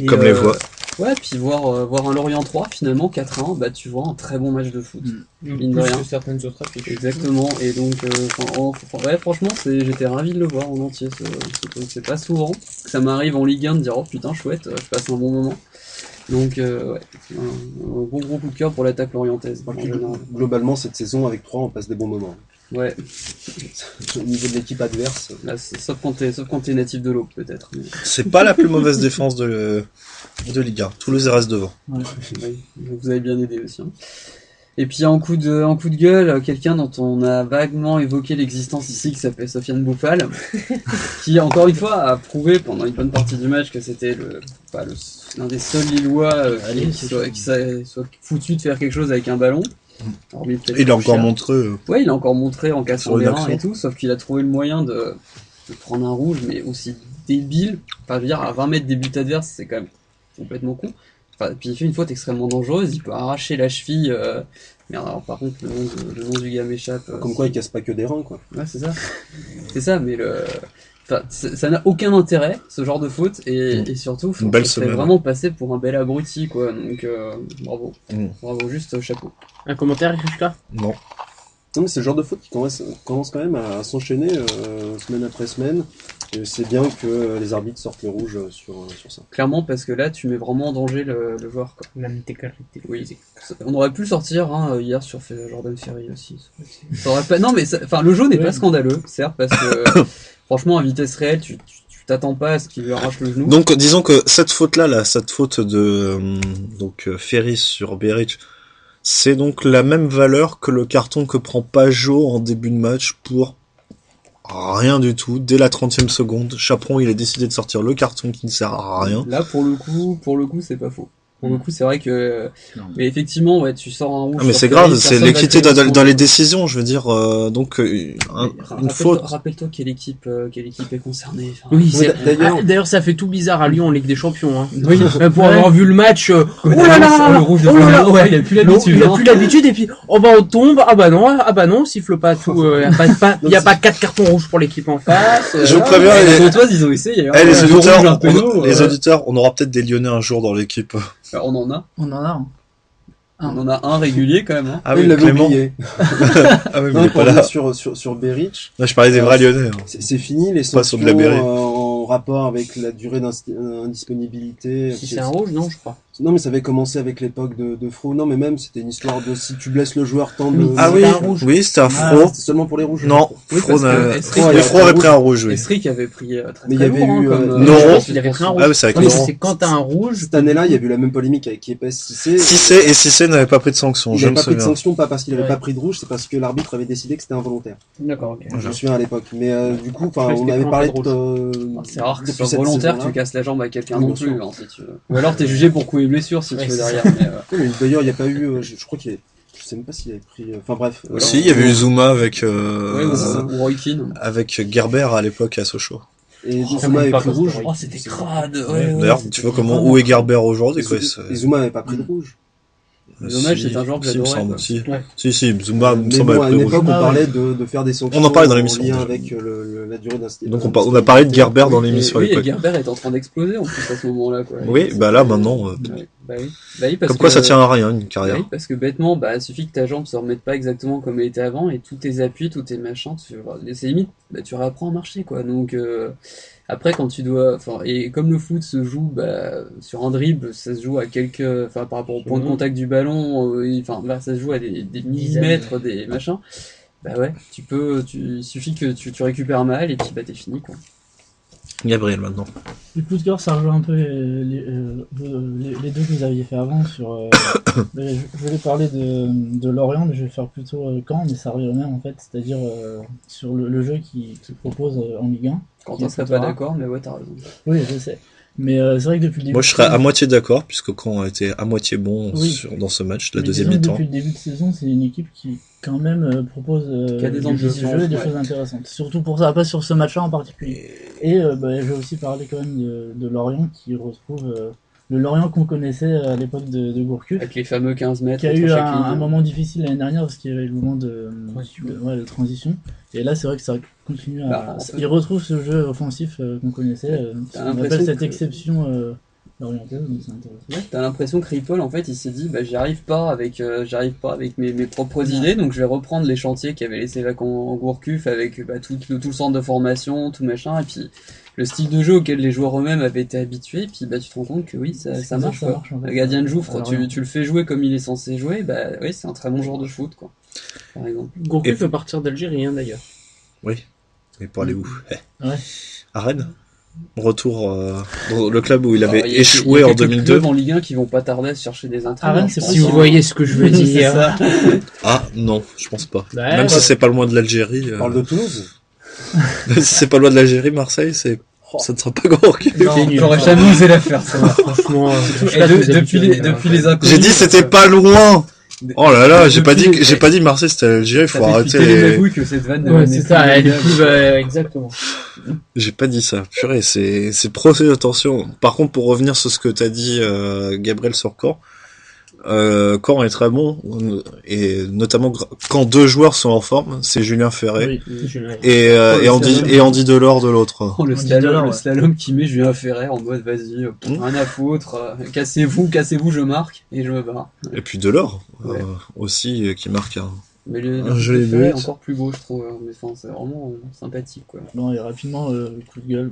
Comme les voix. Ouais, puis voir un Lorient 3 finalement 4-1, bah tu vois un très bon match de foot. Mine de Plus rien. que certaines autres affiches. Exactement, et donc ouais, franchement j'étais ravi de le voir en entier ce truc. C'est pas souvent que ça m'arrive en Ligue 1 de dire oh putain chouette, je passe un bon moment. Donc ouais, un gros coup de cœur pour l'attaque lorientaise. Globalement cette saison avec 3 on passe des bons moments. Ouais. Au niveau de l'équipe adverse. Là, sauf quand t'es natif de l'Aube peut-être. Mais... C'est pas la plus mauvaise défense de Ligue 1. Toulouse reste devant. Ouais. Oui, vous avez bien aidé aussi. Hein. Et puis en coup de gueule, quelqu'un dont on a vaguement évoqué l'existence ici, qui s'appelle Sofiane Bouffal, qui encore une fois a prouvé pendant une bonne partie du match que c'était l'un des seuls Lillois qui soit foutu de faire quelque chose avec un ballon. Il a encore montré. Ouais, il a encore montré en cassant les reins et tout, sauf qu'il a trouvé le moyen de prendre un rouge, mais aussi débile. Enfin, je veux dire, à 20 mètres des buts adverses, c'est quand même complètement con. Enfin, puis il fait une faute extrêmement dangereuse, il peut arracher la cheville. Merde, alors par contre, le nom du gars m'échappe. Comme quoi, il casse pas que des reins, quoi. Ouais, c'est ça. C'est ça, mais Enfin, ça n'a aucun intérêt, ce genre de faute, et surtout, ça serait vraiment passé pour un bel abruti, quoi. Donc, bravo. Bravo, juste chapeau. Un commentaire, Rishka ? Non. Non, mais c'est le genre de faute qui commence quand même à s'enchaîner semaine après semaine. Et c'est bien que les arbitres sortent le rouge sur ça. Clairement, parce que là, tu mets vraiment en danger le joueur, quoi. Oui. On aurait pu le sortir hier sur Jordan Ferry aussi. Ça aurait pas... Non, mais le jeu n'est pas scandaleux, certes, parce que franchement, à vitesse réelle, tu t'attends pas à ce qu'il lui arrache le genou. Donc, disons que cette faute-là, cette faute de Ferry sur Beric, c'est donc la même valeur que le carton que prend Pajot en début de match pour rien du tout. Dès la 30e seconde, Chaperon, il a décidé de sortir le carton qui ne sert à rien. Là, pour le coup, c'est pas faux. Pour le coup, c'est vrai que... Mais effectivement, ouais, tu sors un rouge... Ah, mais c'est grave, c'est l'équité dans les décisions, je veux dire. Donc, une faute... Rappelle-toi quelle équipe est concernée. Enfin, oui, d'ailleurs, ça fait tout bizarre à Lyon en Ligue des Champions. Hein. Oui, pour avoir vu le match... oh là là, le rouge de Fernando, ouais, il a plus l'habitude. Il a plus l'habitude, et puis, on tombe, ah bah non, siffle pas tout. Il y a pas 4 cartons rouges pour l'équipe en face. Je vous préviens, ils ont essayé. Les auditeurs, on aura peut-être des Lyonnais un jour dans l'équipe. On en a. On en a un régulier quand même. Hein. Ah oui, il l'avait oublié. Ah oui, mais il est pas là. Sur Beric. Là, je parlais des vrais Lyonnais. Hein. C'est fini les sanctions en rapport avec la durée d'indisponibilité. Si c'est un rouge, non, je crois. Non, mais ça avait commencé avec l'époque de Fro. Non, mais même, c'était une histoire de si tu blesses le joueur tant de... Ah oui, oui, c'était un Fro. C'était seulement pour les rouges. Non, Fro avait pris un rouge, oui. Esric avait pris mais il y avait eu... Noro. Il avait pris un rouge. Ah oui, c'est avec Noro. C'est quand t'as un rouge... Cette année-là, il y a eu la même polémique avec Kiepes Cissé. Cissé n'avait pas pris de sanction, il n'avait pas pris de sanction, pas parce qu'il avait pas pris de rouge, c'est parce que l'arbitre avait décidé que c'était involontaire. D'accord, ok. Je me souviens à l'époque. Mais du coup, on avait parlé de... C'est rare que ce soit volontaire que tu casses la jambe à quelqu'un non plus, si tu veux. Ou alors t'es jugé pour coups et blessures, si tu veux. Mais d'ailleurs, il n'y a pas eu. Je crois qu'il y a. Je sais même pas s'il avait pris. Enfin bref. Si, il y avait eu Zuma avec. ou Roy Keane. Avec Gerber à l'époque à Sochaux. Et Zuma avait pris rouge. Oh, c'était crade. D'ailleurs, tu vois où est Gerber aujourd'hui, quoi. Et Zuma avait pas pris de rouge. Dommage, c'est un joueur que j'adorais. Si, Zuma me semble à une époque, on parlait de faire des sanctions. On en parlait dans l'émission. En lien avec la durée d'un style. Donc on a parlé de Gerber dans l'émission. Oui, et Gerber est en train d'exploser en plus à ce moment-là, quoi. Oui, bah là maintenant. Bah oui, parce comme quoi ça tient à rien une carrière. Oui, parce que bêtement, il suffit que ta jambe se remette pas exactement comme elle était avant et tous tes appuis, tous tes machins, c'est limite, tu réapprends à marcher, quoi. Donc après, quand tu dois, et comme le foot se joue sur un dribble, ça se joue à par rapport au point de contact du ballon, ça se joue à des millimètres, des machins. Bah ouais, il suffit que tu récupères mal et puis t'es fini, quoi. Gabriel maintenant. Du coup de cœur, ça rejoint un peu les deux que vous aviez fait avant sur. Je voulais parler de Lorient, mais je vais faire plutôt Caen, mais ça revient au même en fait, c'est-à-dire sur le jeu qui propose en Ligue 1. Quand on serait pas d'accord, mais ouais, t'as raison. Oui, je sais. Mais c'est vrai que depuis le début. Moi, je serais à moitié d'accord, puisque Caen a été à moitié bon dans ce match, la deuxième mi-temps. Depuis le début de saison, c'est une équipe qui, quand même, propose des jeux et des choses intéressantes. Surtout pour ça, pas sur ce match-là en particulier. Et je vais aussi parler quand même de Lorient, qui retrouve le Lorient qu'on connaissait à l'époque de Gourcuff. Avec les fameux 15 mètres. Qui a eu un moment difficile l'année dernière, parce qu'il y avait le moment de transition. Et là, c'est vrai que ça continue à... il retrouve ce jeu offensif qu'on connaissait, on appelle cette exception l'orientaise, donc c'est intéressant. T'as l'impression que Ripoll, en fait, il s'est dit, j'y arrive pas avec mes propres idées, donc je vais reprendre les chantiers qui avaient laissé vacants en Gourcuff avec tout le centre de formation, tout machin, et puis le style de jeu auquel les joueurs eux-mêmes avaient été habitués, et puis tu te rends compte que oui, ça marche, quoi. En fait. Le gardien de Jouffre, tu le fais jouer comme il est censé jouer, oui, c'est un très bon joueur de foot, quoi. Par exemple. Gourcuff peut partir d'Algérie, d'ailleurs. Oui. Mais pour aller où? Ouais. À Rennes? Retour dans le club où il avait Alors, échoué y a en quelques 2002. clubs en Ligue 1 qui vont pas tarder à se chercher des entraîneurs. Rennes, c'est Si vous voyez ce que je veux dire. Ah non, je pense pas. Ouais, Même si c'est pas loin de l'Algérie. On parle de Toulouse. Si c'est pas loin de l'Algérie, Marseille, ça ne sera pas Gourcuff. J'aurais jamais osé la faire, ça. Franchement, Depuis les inconnus. J'ai dit c'était pas loin. Oh là là, j'ai pas dit Marseille c'était l'Algérie, il faut arrêter les magouilles que cette vanne. Ouais, c'est ça, elle est plus, exactement. J'ai pas dit ça. Purée, c'est procès attention. Par contre, pour revenir sur ce que t'as dit, Gabriel sur Caen, Caen est très bon, et notamment quand deux joueurs sont en forme, c'est Julien Ferré et Andy Delors de l'autre. Le slalom qui met Julien Ferré en mode vas-y, rien à foutre, cassez-vous, je marque et je me barre. Et puis Delors aussi qui marque mais un joli but. Est encore plus beau, je trouve. Mais enfin, c'est vraiment sympathique, quoi. Bon, et rapidement, coup de gueule,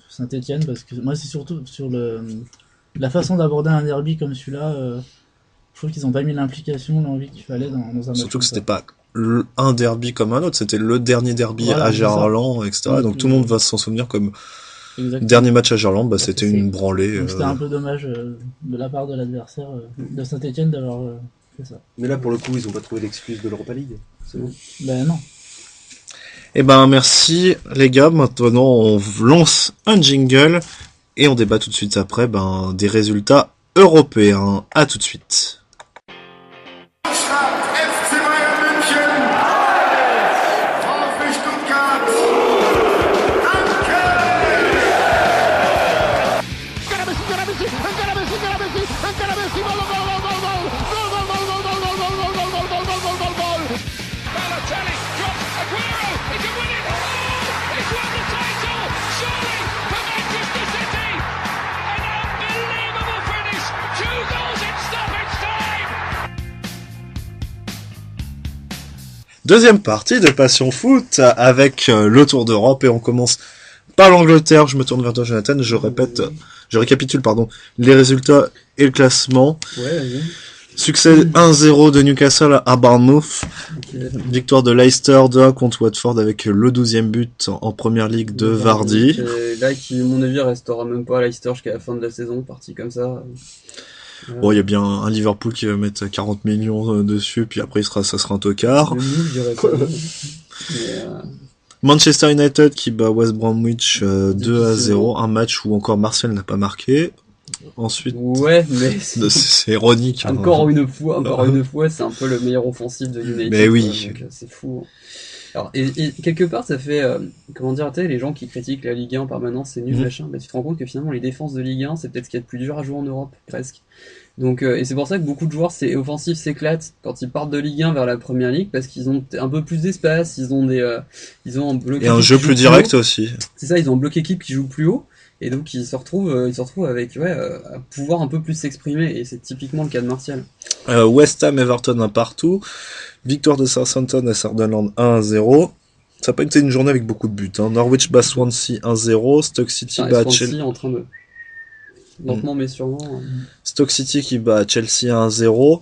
Saint-Etienne, parce que moi, c'est surtout sur la façon d'aborder un derby comme celui-là. Je trouve qu'ils ont pas mis l'implication, l'envie qu'il fallait dans un match. Surtout que c'était pas un derby comme un autre, c'était le dernier derby à Gerland, etc. Donc tout le monde va s'en souvenir comme dernier match à Gerland, c'était une branlée. C'était un peu dommage de la part de l'adversaire de Saint-Etienne d'avoir fait ça. Mais là, pour le coup, ils ont pas trouvé d'excuse de l'Europa League. C'est bon. Ben non. Eh ben merci les gars, maintenant on lance un jingle et on débat tout de suite après des résultats européens. À tout de suite. Deuxième partie de Passion Foot avec le Tour d'Europe et on commence par l'Angleterre. Je me tourne vers toi, Jonathan. Je récapitule, les résultats et le classement. Ouais, vas-y. Succès 1-0 de Newcastle à Bournemouth. Okay. Victoire de Leicester 2-1 contre Watford avec le 12e but en première ligue de Vardy. Là, qui, à mon avis, restera même pas à Leicester jusqu'à la fin de la saison, parti comme ça. Bon, il y a bien un Liverpool qui va mettre 40 millions dessus, puis après ça sera un tocard. Manchester United qui bat West Bromwich 2-0, un match où encore Martial n'a pas marqué. Ensuite, ouais, mais c'est ironique. Encore une fois, c'est un peu le meilleur offensif de United. Mais oui, donc, c'est fou. Alors, et quelque part, ça fait, les gens qui critiquent la Ligue 1 en permanence, c'est nul, machin, tu te rends compte que finalement, les défenses de Ligue 1, c'est peut-être ce qu'il y a de plus dur à jouer en Europe, presque. Donc, et c'est pour ça que beaucoup de joueurs offensifs s'éclatent quand ils partent de Ligue 1 vers la Première Ligue, parce qu'ils ont un peu plus d'espace, ils ont un bloc. Et un jeu plus direct aussi. C'est ça, ils ont un bloc équipe qui joue plus haut. Et donc ils se retrouvent avec à pouvoir un peu plus s'exprimer, et c'est typiquement le cas de Martial. West Ham Everton 1 partout, victoire de Southampton à Sunderland 1-0. Ça n'a pas été une journée avec beaucoup de buts. Norwich bat Swansea 1-0, Stoke City bat Chelsea en train de lentement mais sûrement. Stoke City qui bat Chelsea 1-0.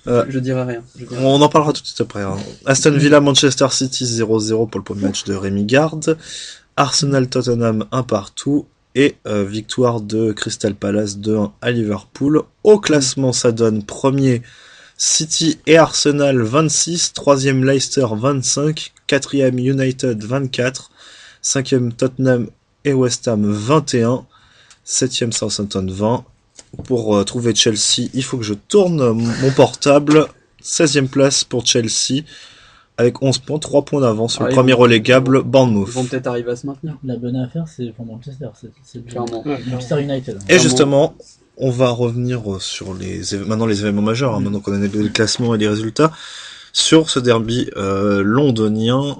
Je dirais rien. On en parlera tout de suite après. Aston Villa Manchester City 0-0 pour le premier match de Rémi Garde. Arsenal Tottenham 1 partout. Et victoire de Crystal Palace 2-1 à Liverpool. Au classement, ça donne premier City et Arsenal 26, troisième Leicester 25, quatrième United 24, cinquième Tottenham et West Ham 21, septième Southampton 20. Pour trouver Chelsea, il faut que je tourne mon portable. 16e place pour Chelsea. Avec 11 points, 3 points d'avance sur le premier relégable, Bournemouth. Ils vont peut-être arriver à se maintenir. La bonne affaire, c'est pour Manchester, c'est clairement. Manchester United. Et justement, on va revenir sur maintenant les événements majeurs, maintenant qu'on a le classement et les résultats, sur ce derby londonien,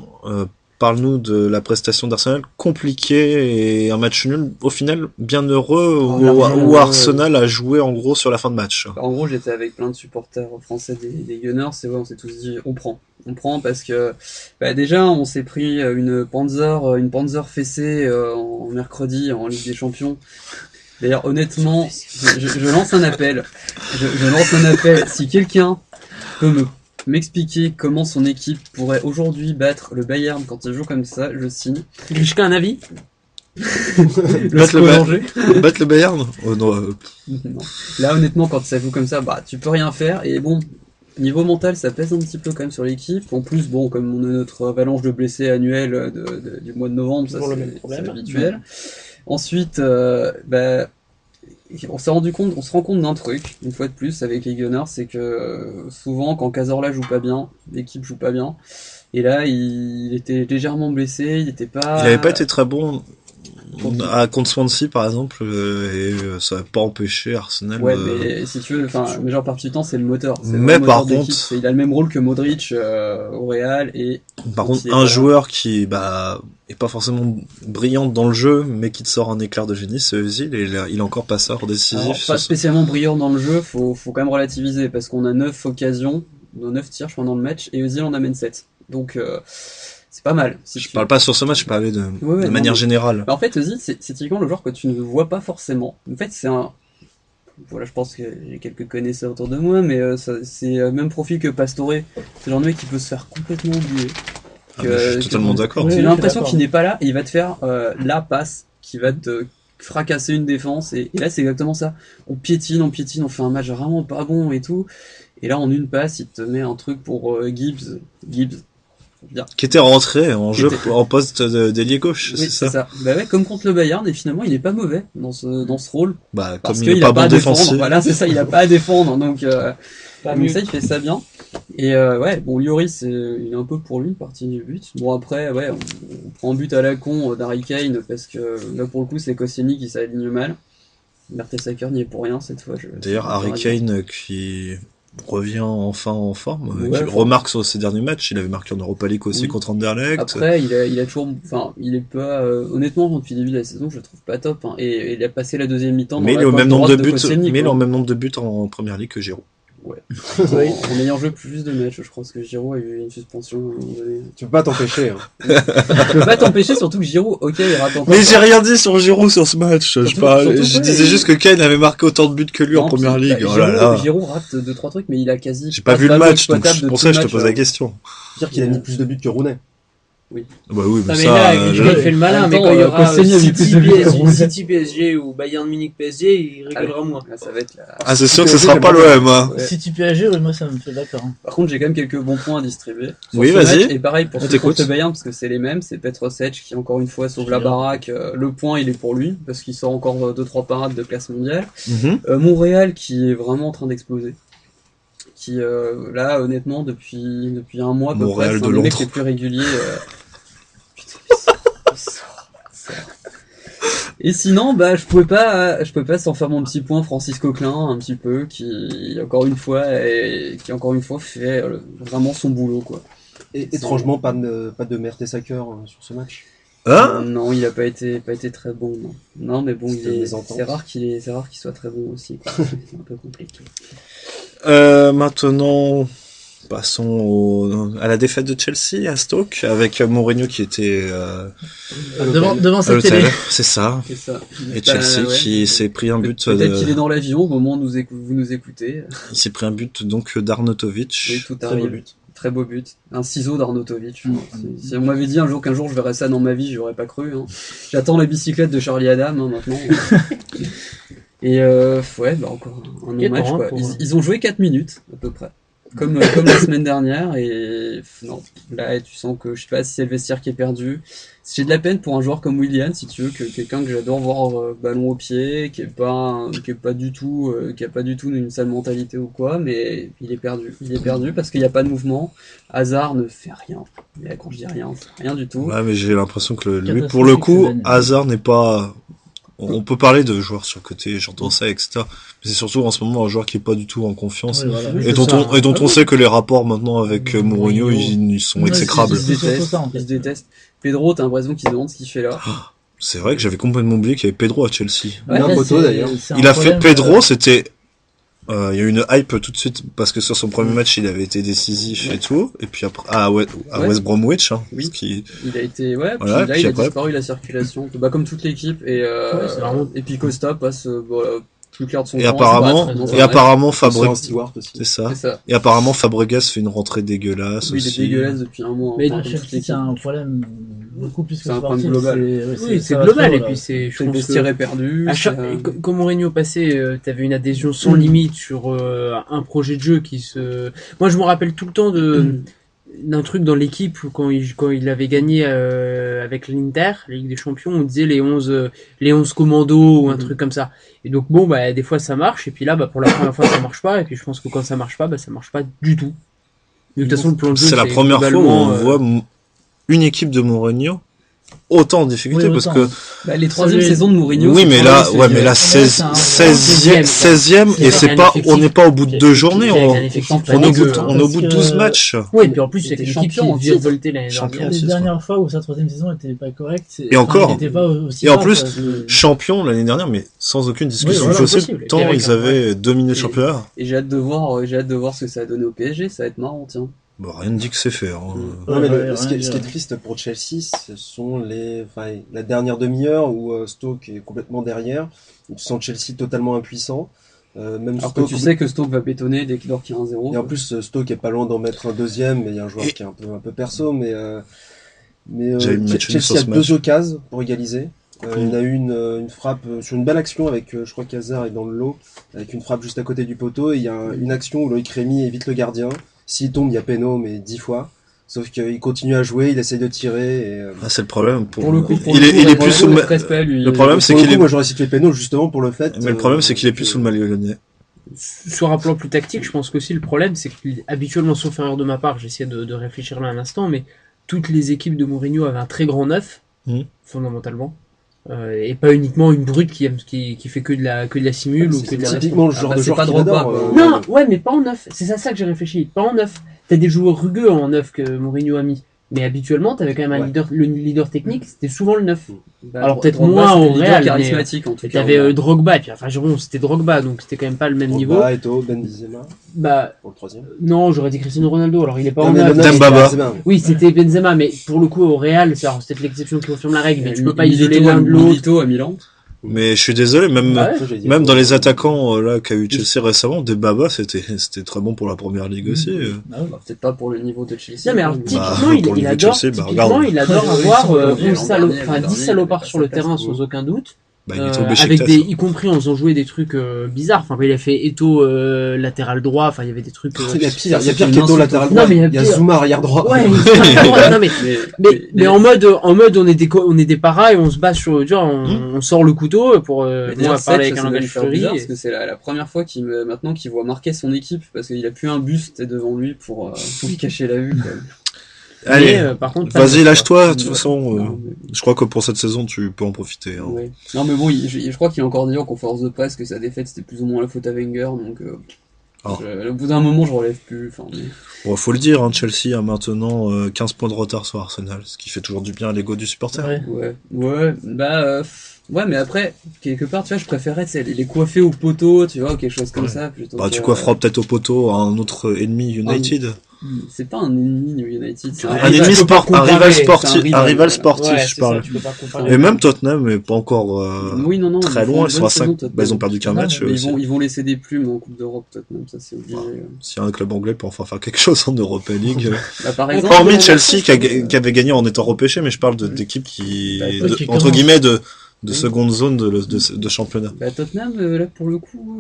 parle-nous de la prestation d'Arsenal, compliquée et un match nul, au final bien heureux, où Arsenal a joué en gros sur la fin de match. En gros, j'étais avec plein de supporters français des Gunners, et ouais, on s'est tous dit, on prend parce que déjà on s'est pris une Panzer fessée en mercredi en Ligue des Champions. D'ailleurs, honnêtement, je lance un appel. Je lance un appel. Si quelqu'un peut m'expliquer comment son équipe pourrait aujourd'hui battre le Bayern quand il joue comme ça, je signe. Jusqu'à un avis? Battre le Bayern? Oh, non. Non. Là, honnêtement, quand ça joue comme ça, tu peux rien faire. Et bon, niveau mental, ça pèse un petit peu quand même sur l'équipe. En plus, bon, comme on a notre avalanche de blessés annuel du mois de novembre, ça c'est habituel. Ensuite, on se rend compte d'un truc, une fois de plus, avec les Gunners, c'est que souvent, quand Cazorla joue pas bien, l'équipe joue pas bien. Et là, il était légèrement blessé, il avait pas été très bon contre Swansea, par exemple, et ça n'a pas empêché Arsenal. Ouais, mais si tu veux, mais genre partie du temps, c'est le moteur. Mais par contre, il a le même rôle que Modric au Real, et par contre, un joueur qui est pas forcément brillant dans le jeu, mais qui te sort un éclair de génie, c'est Özil, et il est encore passeur décisif. Alors, pas spécialement brillant dans le jeu, faut quand même relativiser, parce qu'on a 9 occasions, 9 tirs, je crois, dans le match, et Özil en amène 7. Donc, c'est pas mal. Je parle pas sur ce match, je parlais de manière générale. En fait, Özil, c'est typiquement le joueur que tu ne vois pas forcément. En fait, voilà, je pense que j'ai quelques connaisseurs autour de moi, mais c'est le même profil que Pastore. C'est le genre de mec qui peut se faire complètement oublier. Je suis totalement d'accord. J'ai l'impression qu'il n'est pas là, et il va te faire la passe qui va te fracasser une défense, et là c'est exactement ça. On piétine, on fait un match vraiment pas bon et tout, et là en une passe il te met un truc pour Gibbs. Qui était rentré en jeu en poste d'ailier gauche, oui, c'est ça. Comme contre le Bayern, et finalement il est pas mauvais dans ce rôle. Comme il est pas bon défensif. Voilà, c'est ça, il a pas à défendre, donc ça il fait ça bien. Et Lloris, il est un peu pour lui une partie du but. Bon après, on prend un but à la con d'Harry Kane, parce que là pour le coup c'est Koscielny qui s'aligne mal. Mertesacker n'y est pour rien cette fois. D'ailleurs, Harry Kane qui revient enfin en forme, qui remarque sur ses derniers matchs, il avait marqué en Europa League aussi contre Anderlecht. Après, il a toujours, il est pas, honnêtement, depuis le début de la saison, je le trouve pas top, et il a passé la deuxième mi-temps dans mais il est au même nombre de buts en première ligue que Giroud. Ouais. En ayant joué plus de matchs, je crois que Giroud a eu une suspension à un moment donné. Tu peux pas t'empêcher. Tu peux pas t'empêcher, surtout que Giroud, il rate encore. Mais j'ai rien dit sur Giroud sur ce match. Je disais juste que Kane avait marqué autant de buts que lui en première ligue. Giroud rate 2-3 trucs, mais il a quasi. J'ai pas vu le match, donc c'est pour ça que je te pose la question. Dire qu'il a mis plus de buts que Rooney. Oui. Oui, mais ça. Il fait le malin, mais quand il y aura City PSG ou Bayern Munich PSG, il rigolera moins. Ça va être c'est sûr que ce sera pas l'OM, hein. City PSG, moi ça me fait d'accord. Par contre, j'ai quand même quelques bons points à distribuer. Oui, vas-y. Et pareil pour ce contre Bayern, parce que c'est les mêmes, c'est Petrosec qui encore une fois sauve la baraque. Le point, il est pour lui, parce qu'il sort encore 2-3 parades de classe mondiale. Montréal qui est vraiment en train d'exploser. Qui là honnêtement depuis un mois à peu près, c'est un des mecs les plus réguliers. Et sinon je pouvais pas sans faire mon petit point Francis Coquelin un petit peu, qui encore une fois fait vraiment son boulot, quoi. Et étrangement pas de Mertesacker sur ce match. Non, il a pas été très bon, non mais bon, c'est rare qu'il soit très bon aussi, quoi. C'est un peu compliqué. Maintenant, passons à la défaite de Chelsea à Stoke, avec Mourinho qui était devant sa télé. C'est ça. Et Chelsea qui s'est pris un but. Peut-être qu'il est dans l'avion au moment où vous nous écoutez. Il s'est pris un but donc d'Arnautovic. Oui, tout arrive. Très beau but. Un ciseau d'Arnautovic. Si on m'avait dit qu'un jour je verrais ça dans ma vie, j'aurais pas cru. Hein. J'attends la bicyclette de Charlie Adam maintenant. Et encore un non-match, quoi. Ils ont joué 4 minutes à peu près. Comme la semaine dernière, et non, là tu sens que je sais pas si c'est le vestiaire qui est perdu. J'ai de la peine pour un joueur comme Willian, si tu veux, quelqu'un que j'adore voir ballon au pied, qui a pas du tout une sale mentalité ou quoi, mais il est perdu parce qu'il n'y a pas de mouvement. Hazard ne fait rien. Et quand je dis rien, c'est rien du tout. Ouais, mais j'ai l'impression que lui, pour le coup, Hazard n'est pas On peut parler de joueurs sur le côté, j'entends ça, etc. Mais c'est surtout en ce moment un joueur qui est pas du tout en confiance Ouais, voilà. et dont on sait que les rapports maintenant avec Mourinho, ils sont Ouais, exécrables. Ils se détestent. Pedro, t'as l'impression qu'il se demande ce qu'il fait là. C'est vrai que j'avais complètement oublié qu'il y avait Pedro à Chelsea. Ouais, un poteau d'ailleurs. Il a fait Pedro, c'était il y a eu une hype tout de suite parce que sur son premier match il avait été décisif et tout, et puis après à West Bromwich, hein, Oui. qui Il a été, ouais, puis Voilà, là, puis il a après- disparu la circulation. Bah, comme toute l'équipe, c'est vraiment- et puis Costa passe, plus clair de son et temps, apparemment c'est pas très et apparemment C'est un Fabregas, steward aussi. c'est ça. C'est ça. Et apparemment Fabregas fait une rentrée dégueulasse Oui, il est aussi. dégueulasse depuis un mois. Mais enfin, Ah, comme toute Chelsea, l'équipe. c'est un problème beaucoup plus que C'est un problème sportif. global. Oui, c'est ça va global, trop, et là. puis je Le pense vestiaire que est perdu. à chaque, quand Mourinho passait, t'avais une adhésion sans limite sur un projet de jeu qui se... Moi, je me rappelle tout le temps d'un truc dans l'équipe où quand il avait gagné avec l'Inter, la Ligue des Champions, on disait les 11 commandos ou un truc comme ça. Et donc bon, bah des fois ça marche, et puis là, bah pour la première fois ça marche pas, et puis je pense que quand ça marche pas, bah ça marche pas du tout. De toute façon, le plan de jeu, C'est la première fois où globalement, on voit une équipe de Mourinho autant en difficulté Oui, parce autant. que Bah, les troisièmes Oui. saisons de Mourinho. oui, c'est mais pareil, là, c'est- ouais, mais là, c'est un 16e, et C'est c'est un pas, effectif on n'est pas au bout de qui- 2 journées, qui a on un effectif on est pas au bout dégueu, de, hein. on est au bout de Parce 12 que- matchs. Ouais, et puis en plus, C'était c'est une équipe champion en qui titre. virevoltait l'année Champion. dernière. Les c'est dernières fois où sa troisième saison était pas correcte, Et encore. il était pas aussi Et en bas, plus, quoi. Champion l'année dernière, mais sans aucune discussion Oui, voilà, possible, impossible. tant Et ils avaient dominé le championnat. Et j'ai hâte de voir ce que ça a donné au PSG, ça va être marrant, tiens. Bon, rien ne dit que c'est fait, hein. Non, mais Ouais, ce qui est ouais. triste pour Chelsea, ce sont la dernière demi-heure où Stoke est complètement derrière. Tu sens Chelsea totalement impuissant. Même Alors que Stoke, tu sais que Stoke va bétonner dès qu'il y a 1-0. et en plus Stoke est pas loin d'en mettre un deuxième, mais il y a un joueur Et- qui est un peu perso, mais J'avais mis match nul sur Chelsea a ce deux match. occasions pour égaliser. Il y en a eu une frappe sur une belle action avec, je crois qu'Hazard est dans le lot, avec une frappe juste à côté du poteau, et il y a une action où Loïc Rémy évite le gardien. S'il tombe, il y a péno, mais 10 fois. Sauf qu'il continue à jouer, il essaye de tirer, et Ah, c'est le problème. Pour le coup, il est plus sous le stresse pas, lui. Le problème, c'est pour le qu'il coup, est, moi j'aurais situé péno justement pour le fait. mais le problème, c'est qu'il est plus sous le maillot lyonnais. Sur un plan plus tactique, je pense qu'aussi le problème, c'est qu'habituellement, sauf erreur de ma part, j'essaie de réfléchir là un instant, mais toutes les équipes de Mourinho avaient un très grand neuf, fondamentalement. Et pas uniquement une brute qui fait que de la simule ou que de la typiquement le genre bah, de c'est joueur pas qu'il Drogba, adore. quoi. Non, ouais, mais pas en neuf. C'est ça que j'ai réfléchi. Pas en neuf. T'as des joueurs rugueux en neuf que Mourinho a mis. Mais habituellement, t'avais quand même un Ouais. leader, le leader technique, c'était souvent le neuf. Bah, Alors peut-être Drogba, moins c'était au le leader Real, mais charismatique, en tout et cas. t'avais Drogba, et puis enfin Jérôme, c'était Drogba, donc c'était quand même pas le même niveau. Drogba, Eto'o, Ben Benzema Bah, pour le troisième. non, j'aurais dit Cristiano Ronaldo, alors il est pas Non, en mais neuf. le neuf, Dembaba. c'est Benzema. Oui, c'était Benzema, mais pour le coup, au Real, c'est peut-être l'exception qui confirme la règle, mais tu peux pas Milito, isoler l'un de l'autre. Milito à Milan. Mais je suis désolé, même, Ah ouais. Ça, j'ai dit. même dans les attaquants, là, qu'a eu Chelsea récemment, Dembaba, c'était très bon pour la première ligue aussi. Ah oui. Bah, peut-être pas pour le niveau de Chelsea. Non, mais alors, mais- typiquement, pour le il niveau de adore, Chelsea, bah, typiquement, regarde. il adore Oui, avoir oui, l'an 10 dernier, 10 salopards il sur le a pas sa terrain place, sans aucun doute. Bah, il était au Avec Beşiktaş, des, hein. y compris en faisant jouer des trucs bizarres. Enfin, il a fait Eto'o latéral droit. Enfin, il y avait des trucs. Il y a pire c'est qu'Eto'o une insulte. latéral Non, droit. mais il y a Il y a pire. Zouma arrière droit. Ouais, non, mais Mais en mode on est des paras et on se bat sur, tu vois, on sort le couteau pour Mais moi déjà, parler avec ça un doit langage lui faire fleuri. bizarre, parce que c'est la première fois maintenant qu'il voit marquer son équipe, parce qu'il a plus un buste devant lui pour lui cacher la vue. Quoi. Allez, Par contre, vas-y, lâche-toi, de toute Ouais. façon, Non, mais- je crois que pour cette saison, tu peux en profiter, hein. ouais. Non mais bon, je crois qu'il a encore dit en conférence de presse que sa défaite c'était plus ou moins la faute à Wenger, donc Oh. au bout d'un moment je relève plus. Enfin, mais... Bon, faut le dire, hein, Chelsea a maintenant 15 points de retard sur Arsenal, ce qui fait toujours du bien à l'ego du supporter. Ouais. Ouais, ouais, mais après, quelque part, tu vois, je préférais, tu sais, les coiffer au poteau, tu vois, ou quelque chose comme Ouais. ça, plutôt Bah, que, tu coifferas peut-être au poteau à un autre ennemi United. C'est pas un ennemi New United, c'est Un ennemi tu peux pas un rival comparer, sportif, c'est un rival, un rival voilà. sportif, Ouais, je c'est parle. ça, tu peux pas comparer. Et même Tottenham est pas encore Oui, non, très ils font loin, une ils sont bonne à 5. saison, Tottenham. Bah, ils ont perdu qu'un match. Mais aussi. ils vont laisser des plumes en Coupe d'Europe, Tottenham, ça c'est obligé. Si un club anglais peut enfin faire quelque chose en Europa League. Bah, par exemple, Hormis Chelsea qui avait gagné en étant repêché, mais je parle d'équipes qui, Bah, qui entre commencent. guillemets, de seconde zone de championnat. bah, Tottenham, là pour le coup,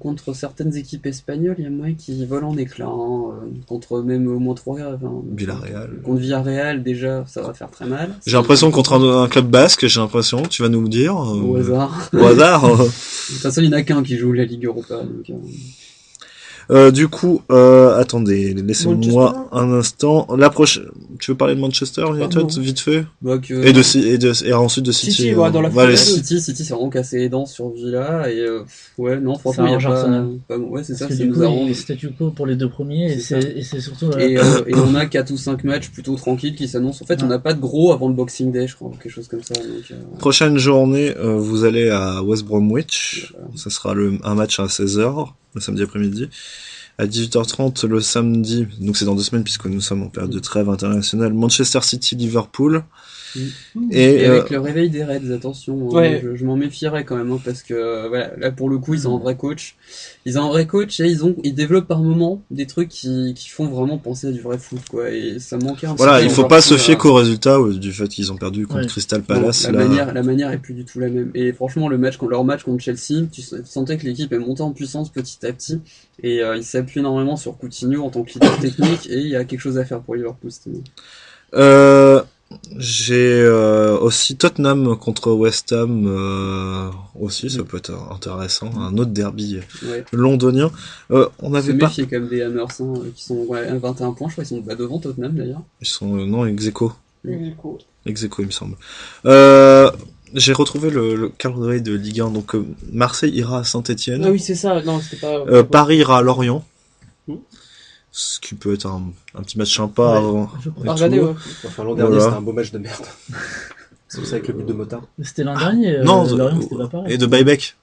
contre certaines équipes espagnoles, il y a moyen qu'ils volent en éclats. Hein, contre même au moins 3 Villarreal. Contre Villarreal, déjà, ça va faire très mal. J'ai l'impression contre un club basque, j'ai l'impression, tu vas nous le dire. Au hasard. Au hasard. De toute façon, il n'y en a qu'un qui joue la Ligue Europa. Donc, Du coup, attendez, laissez-moi un instant. La prochaine, tu veux parler de Manchester United vite fait et ensuite de City. City, dans la City c'est vraiment cassé les dents sur Villa et ouais, non, franchement, il y a pas ouais, c'est ça, c'est nous arrange. Statu quo pour les deux premiers et c'est surtout et on a 4 ou 5 matchs plutôt tranquilles qui s'annoncent. En fait, on n'a pas de gros avant le Boxing Day, je crois, quelque chose comme ça. Donc, prochaine journée, vous allez à West Bromwich. Ça sera un match à 16h, le samedi après-midi. À 18h30 le samedi, donc c'est dans 2 semaines puisque nous sommes en période de trêve internationale, Manchester City-Liverpool. Et avec le réveil des Reds, attention, je m'en méfierais quand même, parce que voilà, là pour le coup ils ont un vrai coach. Et ils développent par moments des trucs qui font vraiment penser à du vrai foot, quoi. Et ça manquait un petit peu. Voilà, il faut pas se fier qu'au résultat du fait qu'ils ont perdu contre Crystal Palace. Non, la manière est plus du tout la même. Et franchement, leur match contre Chelsea, tu sentais que l'équipe est montée en puissance petit à petit. Et il s'appuie énormément sur Coutinho en tant que leader technique. Et il y a quelque chose à faire pour Liverpool cette année. J'ai aussi Tottenham contre West Ham aussi, ça peut être intéressant, un autre derby londonien. On avait pas méfier comme des Hammers qui sont à 21 points, je crois, ils sont devant Tottenham d'ailleurs. Ils sont non ex-aequo. Ex-aequo il me semble. J'ai retrouvé le calendrier de Ligue 1, donc Marseille ira à Saint-Etienne. Ah oui, c'est ça, non, c'était pas... Paris ira à Lorient. Ce qui peut être un petit match sympa avant. Enfin, l'an dernier, c'était un beau match de merde. C'est pour ça avec le but de Motard. C'était l'an dernier. Non, Lorient, c'était pas pareil. Et de Buyback.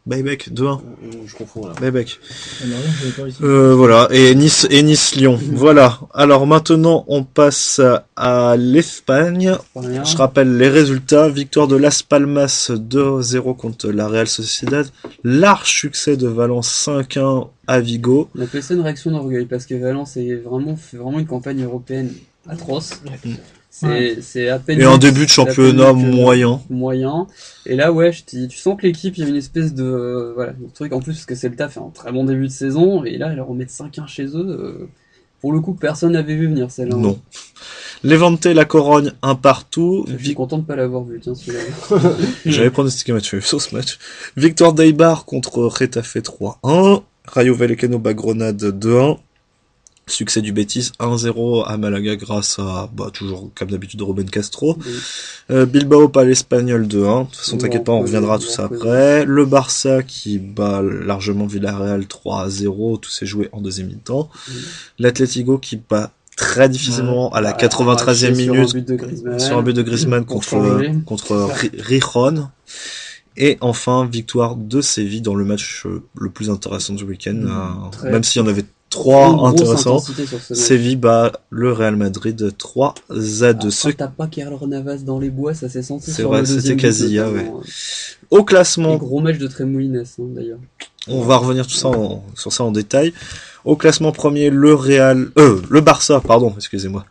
Buyback 2-1. Je confonds là. Buyback. Lorient, voilà. Et Nice-Lyon. Voilà. Alors maintenant, on passe à l'Espagne. Je rappelle les résultats. Victoire de Las Palmas 2-0 contre la Real Sociedad. Large succès de Valence 5-1 à Vigo. On appelle ça une réaction d'orgueil parce que Valence fait vraiment une campagne européenne atroce. C'est à peine. Et un début de championnat moyen. Et là, tu sens que l'équipe, il y a une espèce de truc en plus parce que Celta fait un très bon début de saison et là, ils leur remettent 5-1 chez eux. Pour le coup, personne n'avait vu venir celle-là. Non. Levante, la Corogne, 1 partout. Je suis content de pas l'avoir vu, tiens, celui-là. J'avais pronostiqué Mathieu sur ce match. Victoire d'Eibar contre Retafe 3-1. Rayo Vallecano Grenade 2-1. Succès du Betis 1-0 à Malaga grâce à, toujours comme d'habitude, Ruben Castro. Bilbao pas l'Espagnol 2-1. De toute façon, t'inquiète pas, on reviendra à tout ça après. Le Barça qui bat largement Villarreal 3-0. Tout s'est joué en deuxième mi-temps. L'Atlético qui bat très difficilement à la 93e minute sur un but de Griezmann contre Rijon. Et enfin, victoire de Séville dans le match le plus intéressant du week-end. Même s'il y en avait 3 intéressants. Séville bat le Real Madrid 3-2. T'as pas Keylor Navas dans les bois, ça s'est senti. C'est vrai, c'était Casilla, Au classement. Gros match de Trémoulinas, d'ailleurs. On va revenir sur ça en détail. Au classement premier, le Barça, excusez-moi.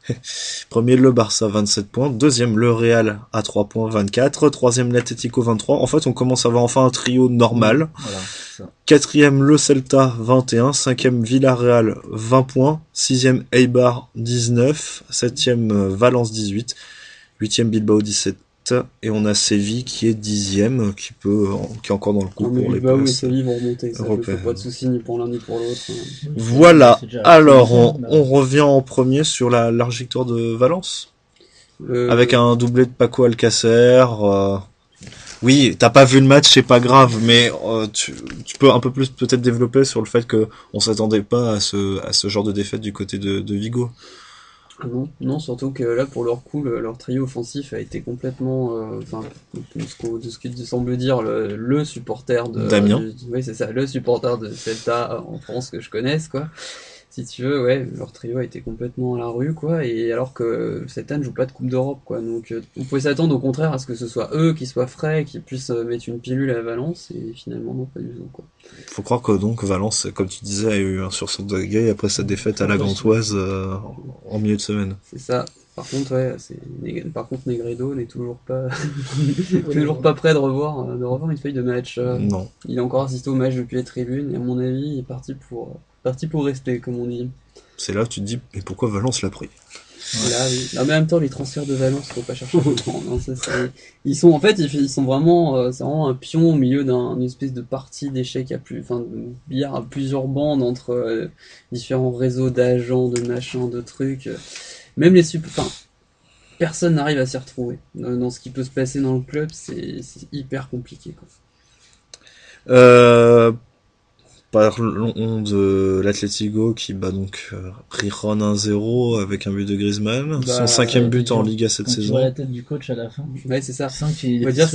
Premier, le Barça, 27 points. Deuxième, le Real, à 3 points, 24. Troisième, l'Atlético, 23. En fait, on commence à avoir enfin un trio normal. Voilà, c'est ça. Quatrième, le Celta, 21. Cinquième, Villarreal, 20 points. Sixième, Eibar, 19. Septième, Valence, 18. Huitième, Bilbao, 17. Et on a Séville qui est 10ème, qui est encore dans le coup pour les places. Et Séville vont remonter, ça fait pas de soucis ni pour l'un ni pour l'autre. Voilà, alors on revient en premier sur la large victoire de Valence, avec un doublé de Paco Alcácer. Oui, t'as pas vu le match, c'est pas grave, mais tu peux un peu plus peut-être développer sur le fait que on s'attendait pas à ce genre de défaite du côté de Vigo. Non, surtout que là, pour leur coup, leur trio offensif a été complètement, de ce qu'il semble dire, le supporter de Damien. Oui, c'est ça, le supporter de Celta en France que je connaisse, quoi. Si tu veux, leur trio a été complètement à la rue, quoi. Et alors que Celta ne joue pas de Coupe d'Europe, quoi. Donc, on pouvait s'attendre au contraire à ce que ce soit eux qui soient frais, qui puissent mettre une pilule à Valence, et finalement, non, pas du tout, quoi. Faut croire que donc Valence, comme tu disais, a eu un sursaut de gaie après sa défaite à la Gantoise en milieu de semaine. C'est ça. Par contre, Negredo n'est toujours pas prêt de revoir une feuille de match. Non. Il a encore assisté au match depuis les tribunes, et à mon avis, il est parti pour rester, comme on dit. C'est là que tu te dis, mais pourquoi Valence l'a pris? Là, oui. Non, mais en même temps, les transferts de Valence, faut pas chercher longtemps. Non, ça, ils sont, en fait, ils sont vraiment, c'est vraiment un pion au milieu d'une espèce de partie d'échecs de billard à plusieurs bandes entre différents réseaux d'agents, de machins, de trucs. Même personne n'arrive à s'y retrouver. Dans ce qui peut se passer dans le club, c'est hyper compliqué, quoi. Parlons de l'Atlético qui bat donc Rijon 1-0 avec un but de Griezmann, son 5e but en Liga cette saison. Tu vois la tête du coach à la fin. Ouais, c'est ça. On va dire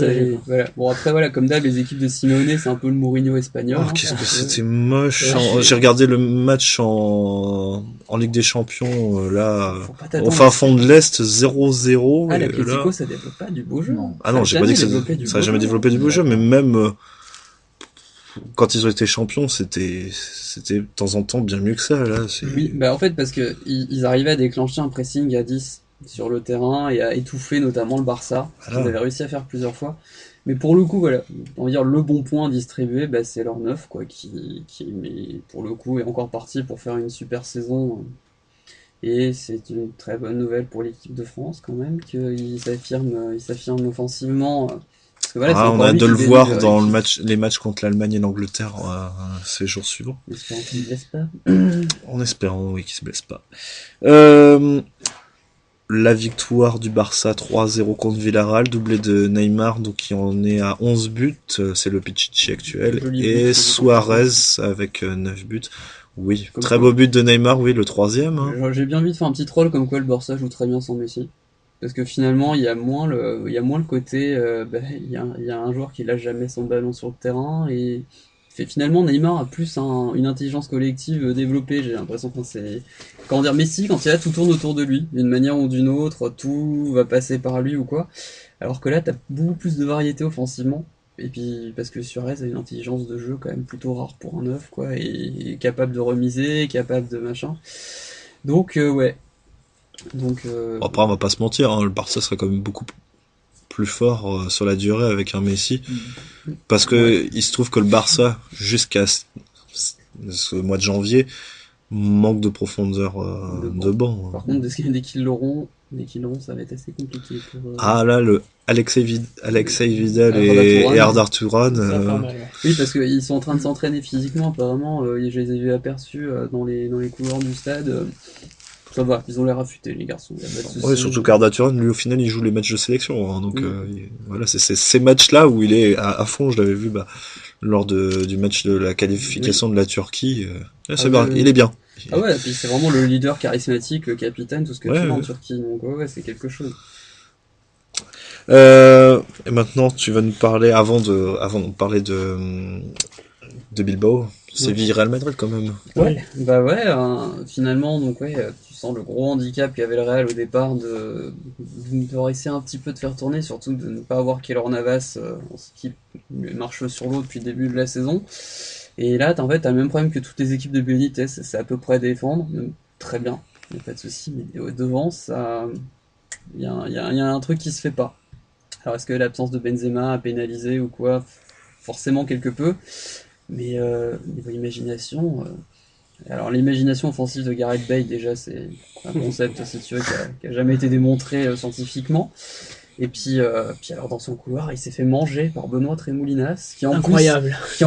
voilà. Bon après voilà, comme d'hab, les équipes de Simeone, c'est un peu le Mourinho espagnol. Oh, qu'est-ce que c'était moche. J'ai regardé le match en Ligue des Champions là au fin fond de l'Est 0-0. Ah, l'Atlético, ça développe pas du beau jeu. Non. Ah non, j'ai pas dit que ça a jamais développé du beau jeu, mais même quand ils ont été champions, c'était de temps en temps bien mieux que ça, là. Oui, bah en fait, parce que ils arrivaient à déclencher un pressing à 10 sur le terrain et à étouffer notamment le Barça. Ils avaient réussi à faire plusieurs fois. Mais pour le coup, voilà, on va dire le bon point distribué, bah, c'est leur 9, quoi, qui, mais pour le coup, est encore parti pour faire une super saison. Et c'est une très bonne nouvelle pour l'équipe de France, quand même, qu'ils s'affirment offensivement. Voilà, on a hâte de le voir dans les matchs contre l'Allemagne et l'Angleterre ces jours suivants. Espérons qu'il ne se blesse pas. En espérant, oui, qu'il se blesse pas. La victoire du Barça 3-0 contre Villarreal, doublé de Neymar, donc qui en est à 11 buts, c'est le Pichichi actuel, et Suarez avec 9 buts. Oui, comme très beau but de Neymar, oui, le 3e. Hein. J'ai bien envie de faire un petit troll comme quoi le Barça joue très bien sans Messi. Parce que finalement, il y a moins le côté, il y a un joueur qui lâche jamais son ballon sur le terrain, et finalement Neymar a plus une intelligence collective développée. J'ai l'impression que Messi, quand il est là, tout tourne autour de lui, d'une manière ou d'une autre, tout va passer par lui ou quoi. Alors que là, t'as beaucoup plus de variété offensivement. Et puis, parce que Suarez a une intelligence de jeu quand même plutôt rare pour un neuf, quoi, et capable de remiser, capable de machin. Donc, ouais. Donc, après, on va pas se mentir, hein, le Barça sera quand même beaucoup plus fort sur la durée avec un Messi. Parce que il se trouve que le Barça, jusqu'à ce mois de janvier, manque de profondeur de banc. Par contre, dès qu'ils l'auront, ça va être assez compliqué. Ah là, le Alexei Vidal et Arda Turan. Oui, parce qu'ils sont en train de s'entraîner physiquement, apparemment. Je les ai vus aperçus dans les couloirs du stade. Ça va, ils ont l'air affûtés, les garçons. Ouais, surtout qu'Arda Turan, lui, au final, il joue les matchs de sélection. Hein, donc, voilà, c'est ces matchs-là où il est à fond. Je l'avais vu lors du match de la qualification de la Turquie. Bien, il est bien. Ah ouais, puis c'est vraiment le leader charismatique, le capitaine, tout ce que tu veux en Turquie. Donc, ouais, c'est quelque chose. Et maintenant, tu vas nous parler, avant de parler de Bilbao, Séville Real Madrid quand même. Ouais, bah ouais, finalement, donc ouais, tu sens le gros handicap qu'avait le Real au départ de essayer un petit peu de faire tourner, surtout de ne pas avoir Keylor Navas, qui marche sur l'eau depuis le début de la saison. Et là, en fait, t'as le même problème que toutes les équipes de Benitez, c'est à peu près défendre, très bien, il n'y a pas de souci, mais devant, il y a un truc qui se fait pas. Alors, est-ce que l'absence de Benzema a pénalisé ou quoi? Forcément quelque peu. Mais niveau imagination, alors l'imagination offensive de Gareth Bale, déjà, c'est un concept, si tu veux, qui a jamais été démontré scientifiquement. Et puis alors dans son couloir, il s'est fait manger par Benoît Tremoulinas, qui en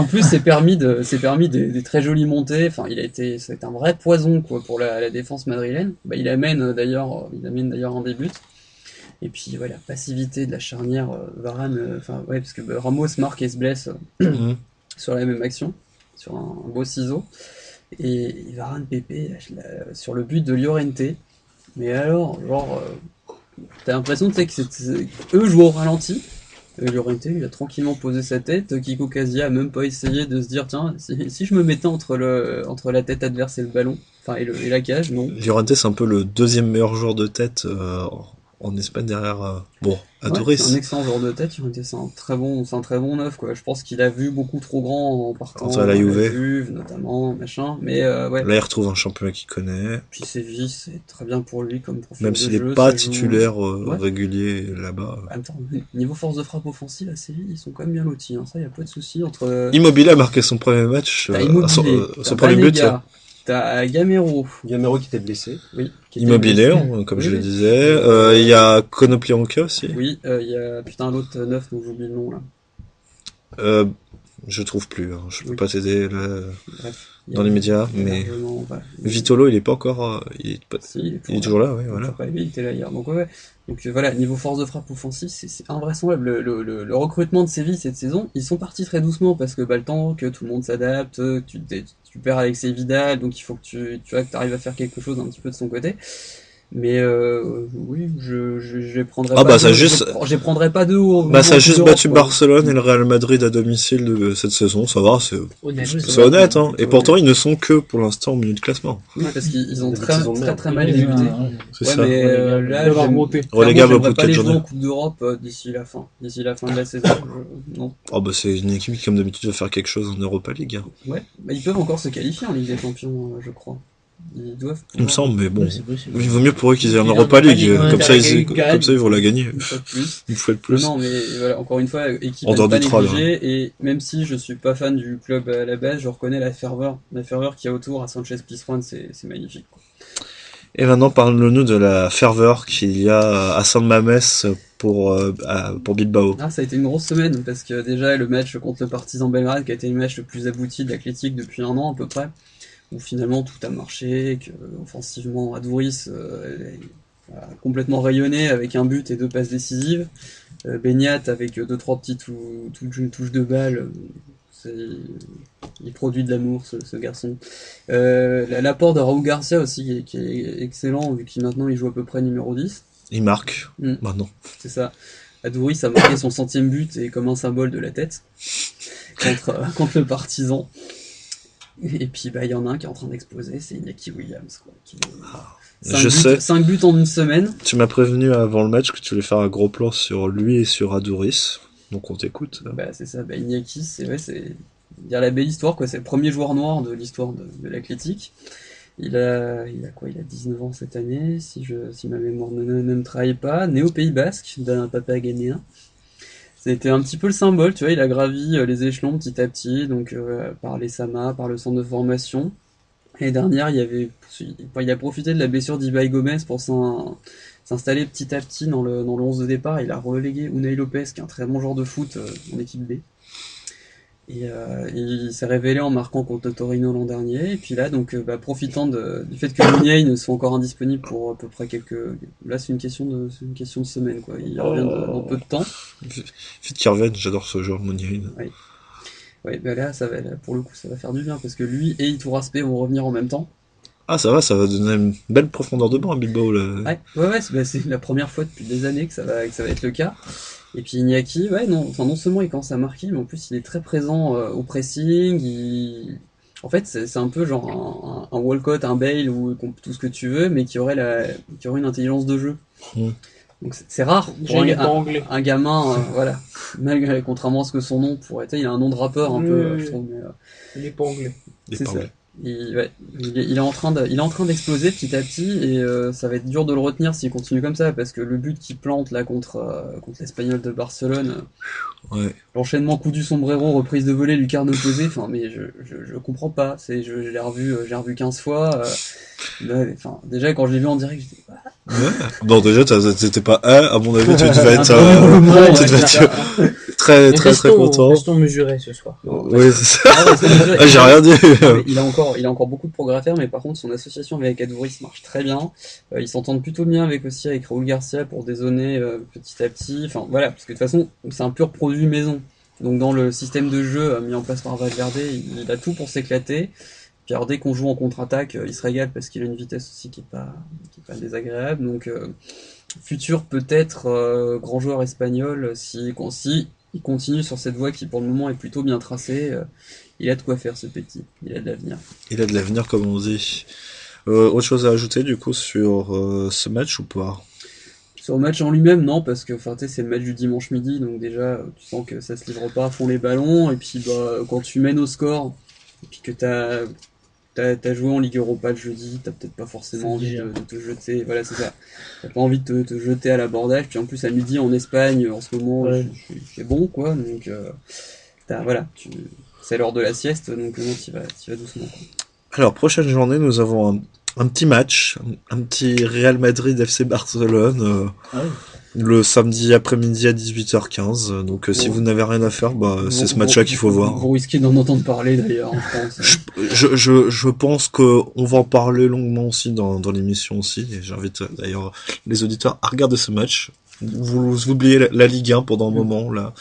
plus s'est permis des très jolies montées. Enfin, c'est un vrai poison, quoi, pour la défense madrilène. Bah, il amène d'ailleurs un des buts. Et puis voilà, la passivité de la charnière Varane, parce que Ramos marque et se blesse sur la même action, sur un beau ciseau. Et Varane Pépé sur le but de Llorente. Mais alors, genre, t'as l'impression, tu sais, que eux jouent au ralenti. Llorente, il a tranquillement posé sa tête. Kiko Casillas a même pas essayé de se dire, tiens, si je me mettais entre la tête adverse et le ballon, et la cage, non. Llorente, c'est un peu le deuxième meilleur joueur de tête en Espagne derrière Adoré. C'est un excellent joueur de tête. C'est un très bon neuf, quoi. Je pense qu'il a vu beaucoup trop grand en partant à la Juve notamment, machin. Mais ouais. Là, il retrouve un championnat qu'il connaît. Puis Séville, c'est très bien pour lui comme profil. Même s'il n'est pas titulaire régulier là-bas. Attends, niveau force de frappe offensive à Séville, ils sont quand même bien lotis. Ça, y a pas de souci entre. Immobile a marqué son premier match, son premier but. t'as Gamero. Gamero qui était blessé. Oui. Qui était Immobilier, blessé. comme Oui, je le oui. disais. Il y a Konoplyanka aussi. Oui, il y a putain l'autre neuf dont j'oublie le nom là. Je trouve plus, hein. Je peux Oui. pas t'aider là, Bref. dans les médias, mais Vitolo, il est pas encore, il est toujours là, oui, voilà. Il était là hier. Donc ouais. Donc voilà, niveau force de frappe offensive, c'est invraisemblable. Le recrutement de Séville cette saison, ils sont partis très doucement parce que le temps que tout le monde s'adapte, tu perds Alexis Vidal, donc il faut que tu vois que tu arrives à faire quelque chose un petit peu de son côté. Mais oui, je les prendrais Ah pas. bah ça juste. Je les prendrais pas de haut. Bah ça a juste battu Barcelone et le Real Madrid à domicile de cette saison, ça va, c'est honnête, hein. Et pourtant ils ne sont que pour l'instant au milieu de classement. Oui, parce qu'ils ont très mal débuté. C'est ça. Mais là, relégable au coup de pas les jouer journée. en Coupe d'Europe d'ici la fin de la saison. Non. Oh bah c'est une équipe qui comme d'habitude va faire quelque chose en Europa League. Hein. Ouais, bah, ils peuvent encore se qualifier en Ligue des Champions, je crois. Ils doivent. Il me semble, mais bon. Oui, Il vaut mieux pour eux qu'ils aient en Europa League, comme ça ils vont la gagner. Une fois de plus. Non, mais voilà, encore une fois, équipe En à dehors ne pas du troll, négliger, et même si je suis pas fan du club à la base, je reconnais la ferveur qu'il y a autour à Sanchez Pizjuan, c'est magnifique. Quoi. Et maintenant, parle-nous de la ferveur qu'il y a à San Mamés pour Bilbao. Ah, ça a été une grosse semaine, parce que déjà, le match contre le Partizan Belgrade, qui a été le match le plus abouti de l'Athletic depuis un an à peu près, où finalement tout a marché, que offensivement Adouris a complètement rayonné avec un but et 2 passes décisives. Beñat avec 2-3 petites touches de balle, il produit de l'amour ce garçon. L'apport de Raúl Garcia aussi qui est excellent vu qu'il maintenant il joue à peu près numéro 10. Il marque maintenant. C'est ça. Adouris a marqué son 100e but et comme un symbole de la tête contre le Partizan. Et puis bah il y en a un qui est en train d'exploser, c'est Iñaki Williams quoi. Sais. 5 buts en une semaine. Tu m'as prévenu avant le match que tu voulais faire un gros plan sur lui et sur Adouris, donc on t'écoute. Bah c'est ça, Iñaki c'est dire la belle histoire quoi, c'est le premier joueur noir de l'histoire de l'Athletic. Il a 19 ans cette année, si ma mémoire ne me trahit pas, né au Pays Basque d'un papa ghanéen. C'était un petit peu le symbole, tu vois, il a gravi les échelons petit à petit, donc par les SAMA, par le centre de formation. L'année dernière, il a profité de la blessure d'Ibai Gomez pour s'installer petit à petit dans le 11 de départ. Il a relégué Unai Lopez, qui est un très bon joueur de foot en équipe B. Et il s'est révélé en marquant contre Torino l'an dernier. Et puis là, donc, profitant du fait que Meunier ne soit encore indisponible pour à peu près là, c'est une question de semaine, quoi. Il revient dans peu de temps. Vite qu'il revienne, j'adore ce joueur, Meunier. Oui. Ouais, bah là, pour le coup, ça va faire du bien parce que lui et Itur Aspe vont revenir en même temps. Ah, ça va donner une belle profondeur de banc à Bilbao, là. Ouais, c'est la première fois depuis des années que ça va être le cas. Et puis Iñaki, non seulement il commence à marquer, mais en plus il est très présent au pressing. En fait, c'est un peu genre un Walcott, un Bale ou tout ce que tu veux, mais qui aurait une intelligence de jeu. Donc c'est rare pour un gamin, voilà. Malgré, contrairement à ce que son nom pourrait être, il a un nom de rappeur un peu, je trouve. Mais, il est pas anglais. C'est ça. Il est en train d'exploser petit à petit et ça va être dur de le retenir s'il continue comme ça parce que le but qu'il plante là contre l'Espagnol de Barcelone, l'enchaînement coup du sombrero, reprise de volée, lucarne opposée, enfin mais je comprends pas, je l'ai revu 15 fois. Déjà quand je l'ai vu en direct, j'étais Non, déjà t'étais pas à mon avis tu devais être très content. Restons mesurés ce soir. Oui, c'est ça. J'ai rien dit. Il a encore beaucoup de progrès à faire, mais par contre son association avec Adouris marche très bien. Ils s'entendent plutôt bien avec Raúl Garcia pour dézonner petit à petit. Enfin voilà, parce que de toute façon c'est un pur produit maison. Donc dans le système de jeu mis en place par Valverde, il a tout pour s'éclater. Puis alors dès qu'on joue en contre-attaque, il se régale parce qu'il a une vitesse aussi qui est pas désagréable. Donc futur peut-être grand joueur espagnol si il continue sur cette voie qui pour le moment est plutôt bien tracée. Il a de quoi faire ce petit. Il a de l'avenir. Il a de l'avenir comme on dit. Autre chose à ajouter du coup sur ce match ou pas? Sur le match en lui-même, non, parce que c'est le match du dimanche midi, donc déjà tu sens que ça se livre pas à fond les ballons. Et puis quand tu mènes au score et puis que t'as joué en Ligue Europa le jeudi, t'as peut-être pas forcément envie de te jeter, voilà c'est ça, t'as pas envie de te jeter à l'abordage, puis en plus à midi en Espagne en ce moment c'est bon quoi, donc c'est l'heure de la sieste, donc non, t'y vas doucement quoi. Alors, prochaine journée, nous avons un petit match, un petit Real Madrid FC Barcelone, le samedi après-midi à 18h15. Donc, si vous n'avez rien à faire, c'est ce match-là qu'il faut voir. Vous risquez d'en entendre parler d'ailleurs en France. Je pense qu'on va en parler longuement aussi dans l'émission aussi. Et j'invite d'ailleurs les auditeurs à regarder ce match. Vous oubliez la Ligue 1 pendant un moment, là,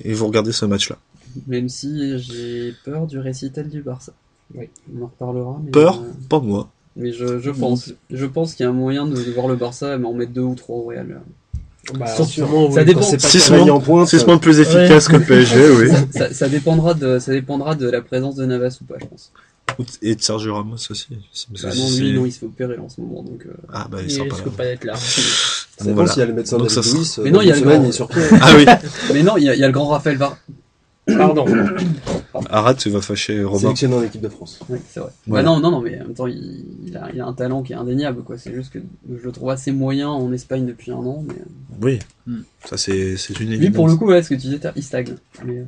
et vous regardez ce match-là. Même si j'ai peur du récital du Barça. Oui, on en reparlera. Mais peur pas moi. Mais je pense qu'il y a un moyen de voir le Barça, mais en mettre 2 ou 3 au Real. Ça dépend. 6 mois plus efficace que le PSG, oui. Ça dépendra de la présence de Navas ou pas, je pense. Et de Sergio Ramos aussi. Non, il se fait opérer là, en ce moment, donc. Il sera risque pas d'être là. Ça dépend s'il y a le médecin David Luiz. Mais non, il y a le grand. sur pied. Ah oui. Mais non, il y a le grand Raphaël Pardon. Arrête, tu vas fâcher Romain. Sélectionné en équipe de France. Oui, c'est vrai. Ouais. Non, mais en même temps, il a un talent qui est indéniable, quoi. C'est juste que je le trouve assez moyen en Espagne depuis un an, mais. Oui. Ça, c'est une évidence. Lui, pour le coup, ce que tu disais, il stagne. Mais...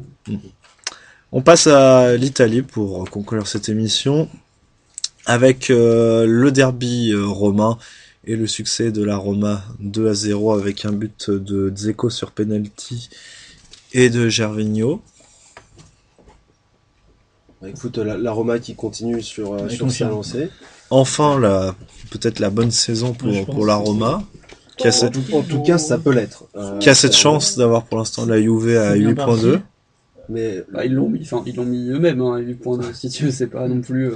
On passe à l'Italie pour conclure cette émission avec le derby romain et le succès de la Roma 2-0 avec un but de Dzeko sur penalty et de Gervinho. Écoute, la Roma qui continue sur sa lancée. Enfin, peut-être la bonne saison pour la Roma. En tout cas, ça peut l'être. Qui a cette chance d'avoir pour l'instant la Juve à 8.2. Mais ils l'ont mis eux-mêmes, hein, 8.2, si tu veux, c'est pas non plus...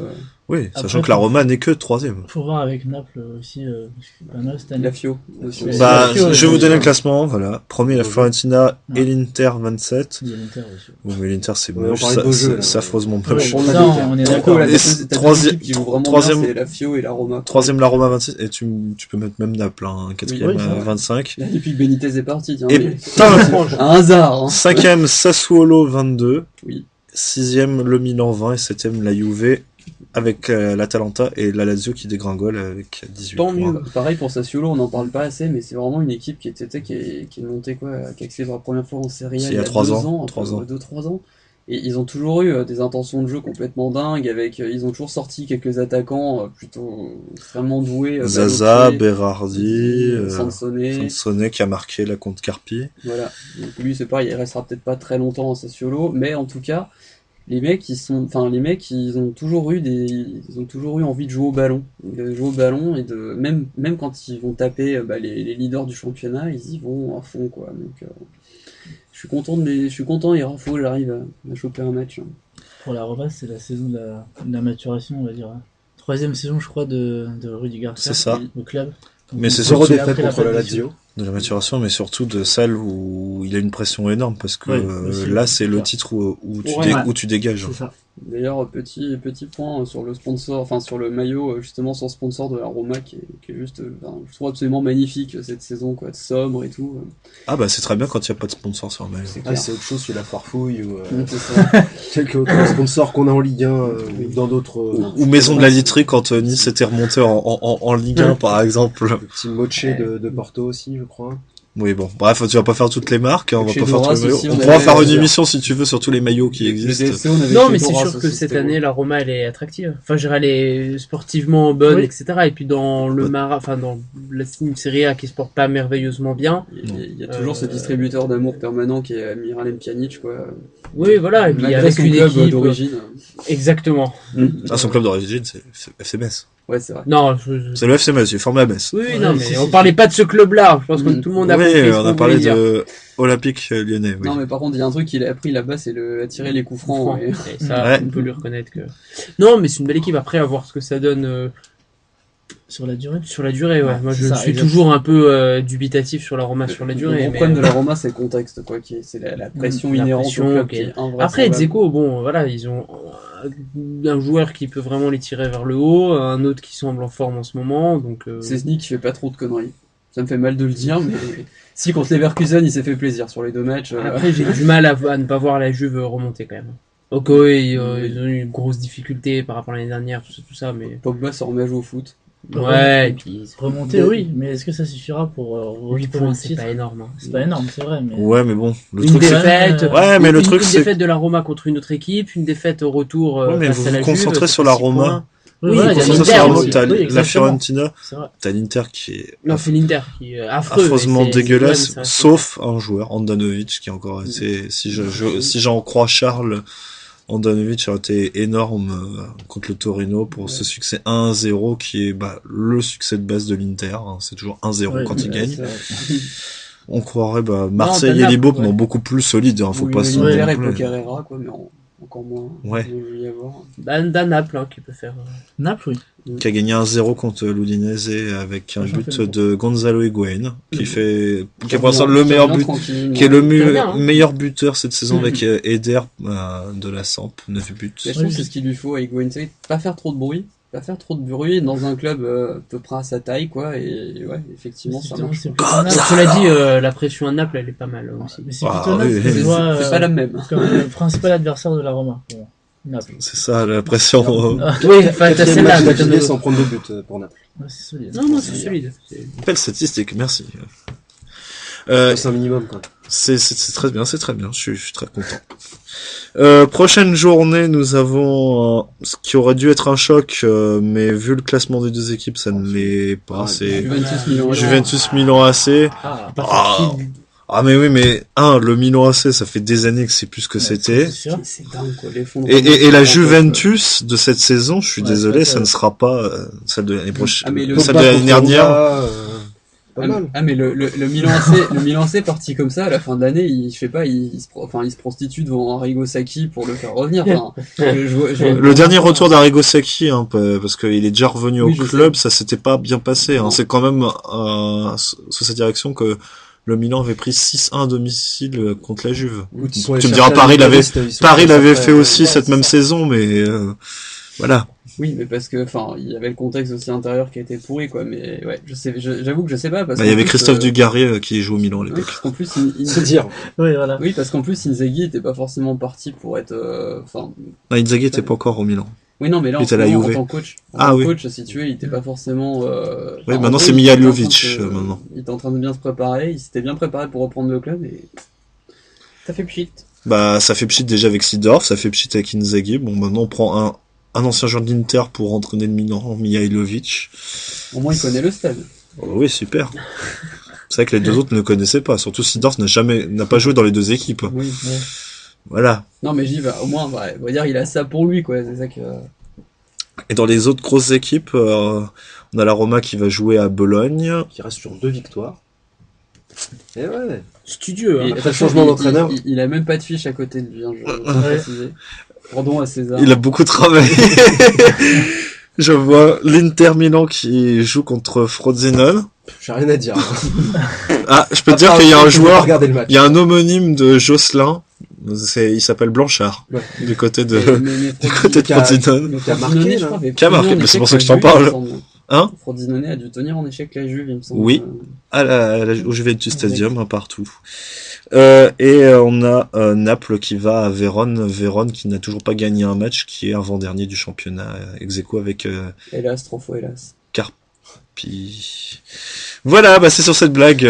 Oui, sachant que la Roma n'est que 3ème. Faut voir avec Naples aussi, pas mal cette année. La Fio. Je vais vous donner le classement, voilà. Premier, la Fiorentina et l'Inter 27. Il y a l'Inter aussi. Bon, mais l'Inter, c'est Ouais, moche, on parlait de jeu, c'est affreusement moche. On est d'accord. Troisième, c'est la Fio et la Roma. Troisième, la Roma 26, et tu peux mettre même Naples, hein, quatrième, 25. Depuis que Benitez est parti, tiens. Et un hasard, hein. Cinquième, Sassuolo 22. Oui. Sixième, le Milan 20, et septième, la Juve, avec l'Atalanta et la Lazio qui dégringole avec 18 Tant points. mieux. Pareil pour Sassuolo, on n'en parle pas assez, mais c'est vraiment une équipe qui est montée, qui a accédé pour la première fois en Serie A il y a 3 ans. 2-3 ans. Et ils ont toujours eu des intentions de jeu complètement dingues, ils ont toujours sorti quelques attaquants plutôt extrêmement doués. Zaza, Berardi, Sansone qui a marqué la contre Carpi. Voilà. Donc lui, c'est pareil, il restera peut-être pas très longtemps en Sassuolo, mais en tout cas, les mecs, ils ont toujours eu envie de jouer au ballon. Et même quand ils vont taper les leaders du championnat, ils y vont à fond, quoi. Donc, je suis content, il faut que j'arrive à choper un match. Pour la Roma, c'est la saison de la maturation, on va dire. 3ème saison, je crois, de Rudy Garcia. C'est ça. Au club. Mais c'est zéro surtout défaite contre la Lazio. De la maturation, mais surtout de celle où il a une pression énorme, parce que là, c'est le titre où tu dégages. C'est ça. D'ailleurs, petit point sur le sponsor, enfin sur le maillot, justement sur le sponsor de la Roma qui est juste, je trouve absolument magnifique cette saison, quoi, sobre et tout. Ah bah c'est très bien quand il n'y a pas de sponsor sur le maillot. C'est autre chose que la farfouille ou C'est ça. quelques autres sponsors qu'on a en Ligue 1 ou dans d'autres. Ou Maison de la Literie quand Nice était remonté en Ligue 1 par exemple. Le petit Moche de Porto aussi, je crois. Oui, bon, bref, tu vas pas faire toutes les marques, hein, on va Chez pas faire tous Doras les maillots. aussi, On on pourra avait- faire une émission si tu veux sur tous les maillots qui existent. Non, mais c'est sûr que cette année, la Roma, elle est attractive. Enfin, je dirais, elle est sportivement bonne, Oui. etc. Et puis dans le dans la Serie A qui se porte pas merveilleusement bien. Il y a toujours ce distributeur d'amour permanent qui est Miralem Pjanic, quoi. Oui, voilà. Et puis Malgré avec son une club équipe d'origine. Exactement. Ah, son club d'origine, c'est FC Metz. Ouais, c'est vrai. Non, C'est le FC Metz, il est formé à Metz. oui, non, mais on parlait pas de ce club-là. Je pense que tout le monde a compris Oui, ce on a qu'on parlé voulait dire. de Olympique Lyonnais, oui. Non, mais par contre, il y a un truc qu'il a appris là-bas, c'est à tirer les coups francs. Et ça, Ouais. on peut lui reconnaître que. Non, mais c'est une belle équipe. Après, à voir ce que ça donne Sur la durée. sur la durée. Ouais. Ouais, Moi, c'est je ça, suis exact. toujours un peu dubitatif sur la Roma sur la Le durée. gros mais, problème de la Roma, c'est le contexte, quoi. C'est la pression la inhérente pression, au club ok. qui est invraisemblable. Après, Dzeko, bon, voilà, ils ont un joueur qui peut vraiment les tirer vers le haut, un autre qui semble en forme en ce moment, donc. Szczęsny qui fait pas trop de conneries. Ça me fait mal de le dire, mais si contre Leverkusen, il s'est fait plaisir sur les 2 matchs. Après, j'ai du mal à ne pas voir la Juve remonter quand même. Ok, ils ont eu une grosse difficulté par rapport à l'année dernière, tout ça, mais. Pogba se remet à jouer au foot. Ouais, et puis. Remonter, oui, mais est-ce que ça suffira pour 8 retrouver points, le c'est titre? pas énorme. Hein. C'est pas énorme, c'est vrai, mais... Ouais, mais bon, le Une truc c'est... défaite. Ouais, mais le une truc, c'est- défaite de la Roma contre une autre équipe, une défaite au retour Ouais, mais face vous à la vous Juve. concentrez ça sur fait la 6 Roma. points. Oui, voilà, il y a ça, l'Inter c'est un aussi. autre, t'as Oui, la exactement. Fiorentina, C'est vrai. t'as l'Inter qui est Non, c'est l'Inter qui est affreux. affreusement mais c'est- dégueulasse, c'est quand même ça. sauf un joueur, Andanovic, qui a encore été, si j'en crois Charles, Andanovic a été énorme contre le Torino pour ce succès 1-0 qui est le succès de base de l'Inter. Hein. C'est toujours 1-0 quand il gagne. On croirait Marseille t'as et Naples, Libo, ouais. mais beaucoup plus solides. Hein. Faut Oui, pas se l'Inter et non plus. Pokerera, quoi, mais encore moins. Ouais. Il y avoir. Dan Naples qui peut faire. Naples, oui. Qui a gagné 1-0 contre l'Udinese avec un but de Gonzalo Higuain, qui est pour l'instant le meilleur but, qui est le meilleur buteur cette saison avec Eder de la Samp, 9 buts. Je trouve que c'est ce qu'il lui faut à Higuain, c'est pas faire trop de bruit. Pas faire trop de bruit dans un club à peu près à sa taille, quoi, et ouais, effectivement, ça marche. Cela dit, la pression à Naples, elle est pas mal aussi. Mais c'est plutôt Naples que je vois, c'est pas la même. Comme le principal adversaire de la Roma. Bon, Naples. C'est ça, la pression. Oui, enfin, t'as celle-là, d'affilée sans prendre de but pour Naples. Ouais, c'est solide. Non, c'est solide. Belle statistique, merci. C'est un minimum, quoi. C'est très bien, c'est très bien. Je suis très content. Prochaine journée, nous avons ce qui aurait dû être un choc, mais vu le classement des deux équipes, ça ne l'est pas. C'est Juventus Milan AC. Mais oui, mais le Milan AC, ça fait des années que c'est plus ce que c'était. C'est dingue, quoi. Et la Juventus de cette saison, je suis désolé, ça ne sera pas celle de l'année prochaine, celle de l'année dernière. Mais le Milan AC parti comme ça à la fin de l'année, il se prostitue devant Arrigo Sacchi pour le faire revenir. Enfin, le dernier retour d'Arrigo Sacchi, hein, parce qu'il est déjà revenu au club, ça s'était pas bien passé. Hein. C'est quand même sous sa direction que le Milan avait pris 6-1 à domicile contre la Juve. Tu me diras, Paris l'avait fait aussi cette même saison, mais voilà. Oui, mais parce que, il y avait le contexte aussi intérieur qui a été pourri, quoi. Mais ouais, j'avoue que je sais pas. Il y avait Christophe Dugarry qui joue au Milan à l'époque. En plus, Oui, parce qu'en plus, Inzaghi était pas forcément parti pour être, Non, Inzaghi était pas encore au Milan. Oui, non, mais là, en tant que coach. Coach, si tu veux, il était pas forcément, oui, maintenant c'est Mihajlovic, maintenant. Il était en train de bien se préparer, il s'était bien préparé pour reprendre le club et ça fait pchit. Ça fait pchit déjà avec Seedorf, ça fait pchit avec Inzaghi. Bon, maintenant on prend un ancien joueur d'Inter pour entraîner le Milan, Mihajlovic. Au moins, il connaît le stade. Oh, oui, super. C'est vrai que les deux autres ne le connaissaient pas. Surtout Seedorf n'a pas joué dans les deux équipes. Oui. Voilà. Non, mais au moins, on va dire, il a ça pour lui, quoi. C'est ça que. Et dans les autres grosses équipes, on a la Roma qui va jouer à Bologne. Qui reste sur 2 victoires. Et ouais. Studieux, hein. Après le changement d'entraîneur. Il a même pas de fiche à côté de lui, hein, je préciser. Pardon à César. Il a beaucoup travaillé. Je vois l'Inter Milan qui joue contre Frosinone. J'ai rien à dire. Je peux te dire qu'il y a un joueur, il y a un homonyme de Jocelyn. Il s'appelle Blanchard. Ouais. Du côté de Frosinone. Qui a marqué, mais c'est pour ça que je t'en parle. Frosinone a dû tenir en échec la Juve, il me semble. Oui. Au Juventus Stadium, partout. Et on a Naples qui va à Vérone. Vérone qui n'a toujours pas gagné un match, qui est avant-dernier du championnat, ex-aequo avec hélas, 3 fois hélas. Carpi. Voilà, c'est sur cette blague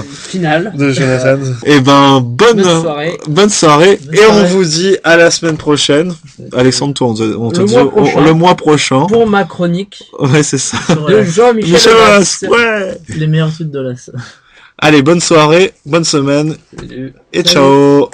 finale de Jonathan. Et bonne soirée. Et on vous dit à la semaine prochaine. Alexandre, toi, on te dit le mois prochain. Pour ma chronique. Ouais, c'est ça. De Jean-Michel Aulas. Ouais. Les meilleurs tweets d'Aulas. Allez, bonne soirée, bonne semaine. Salut. Et ciao.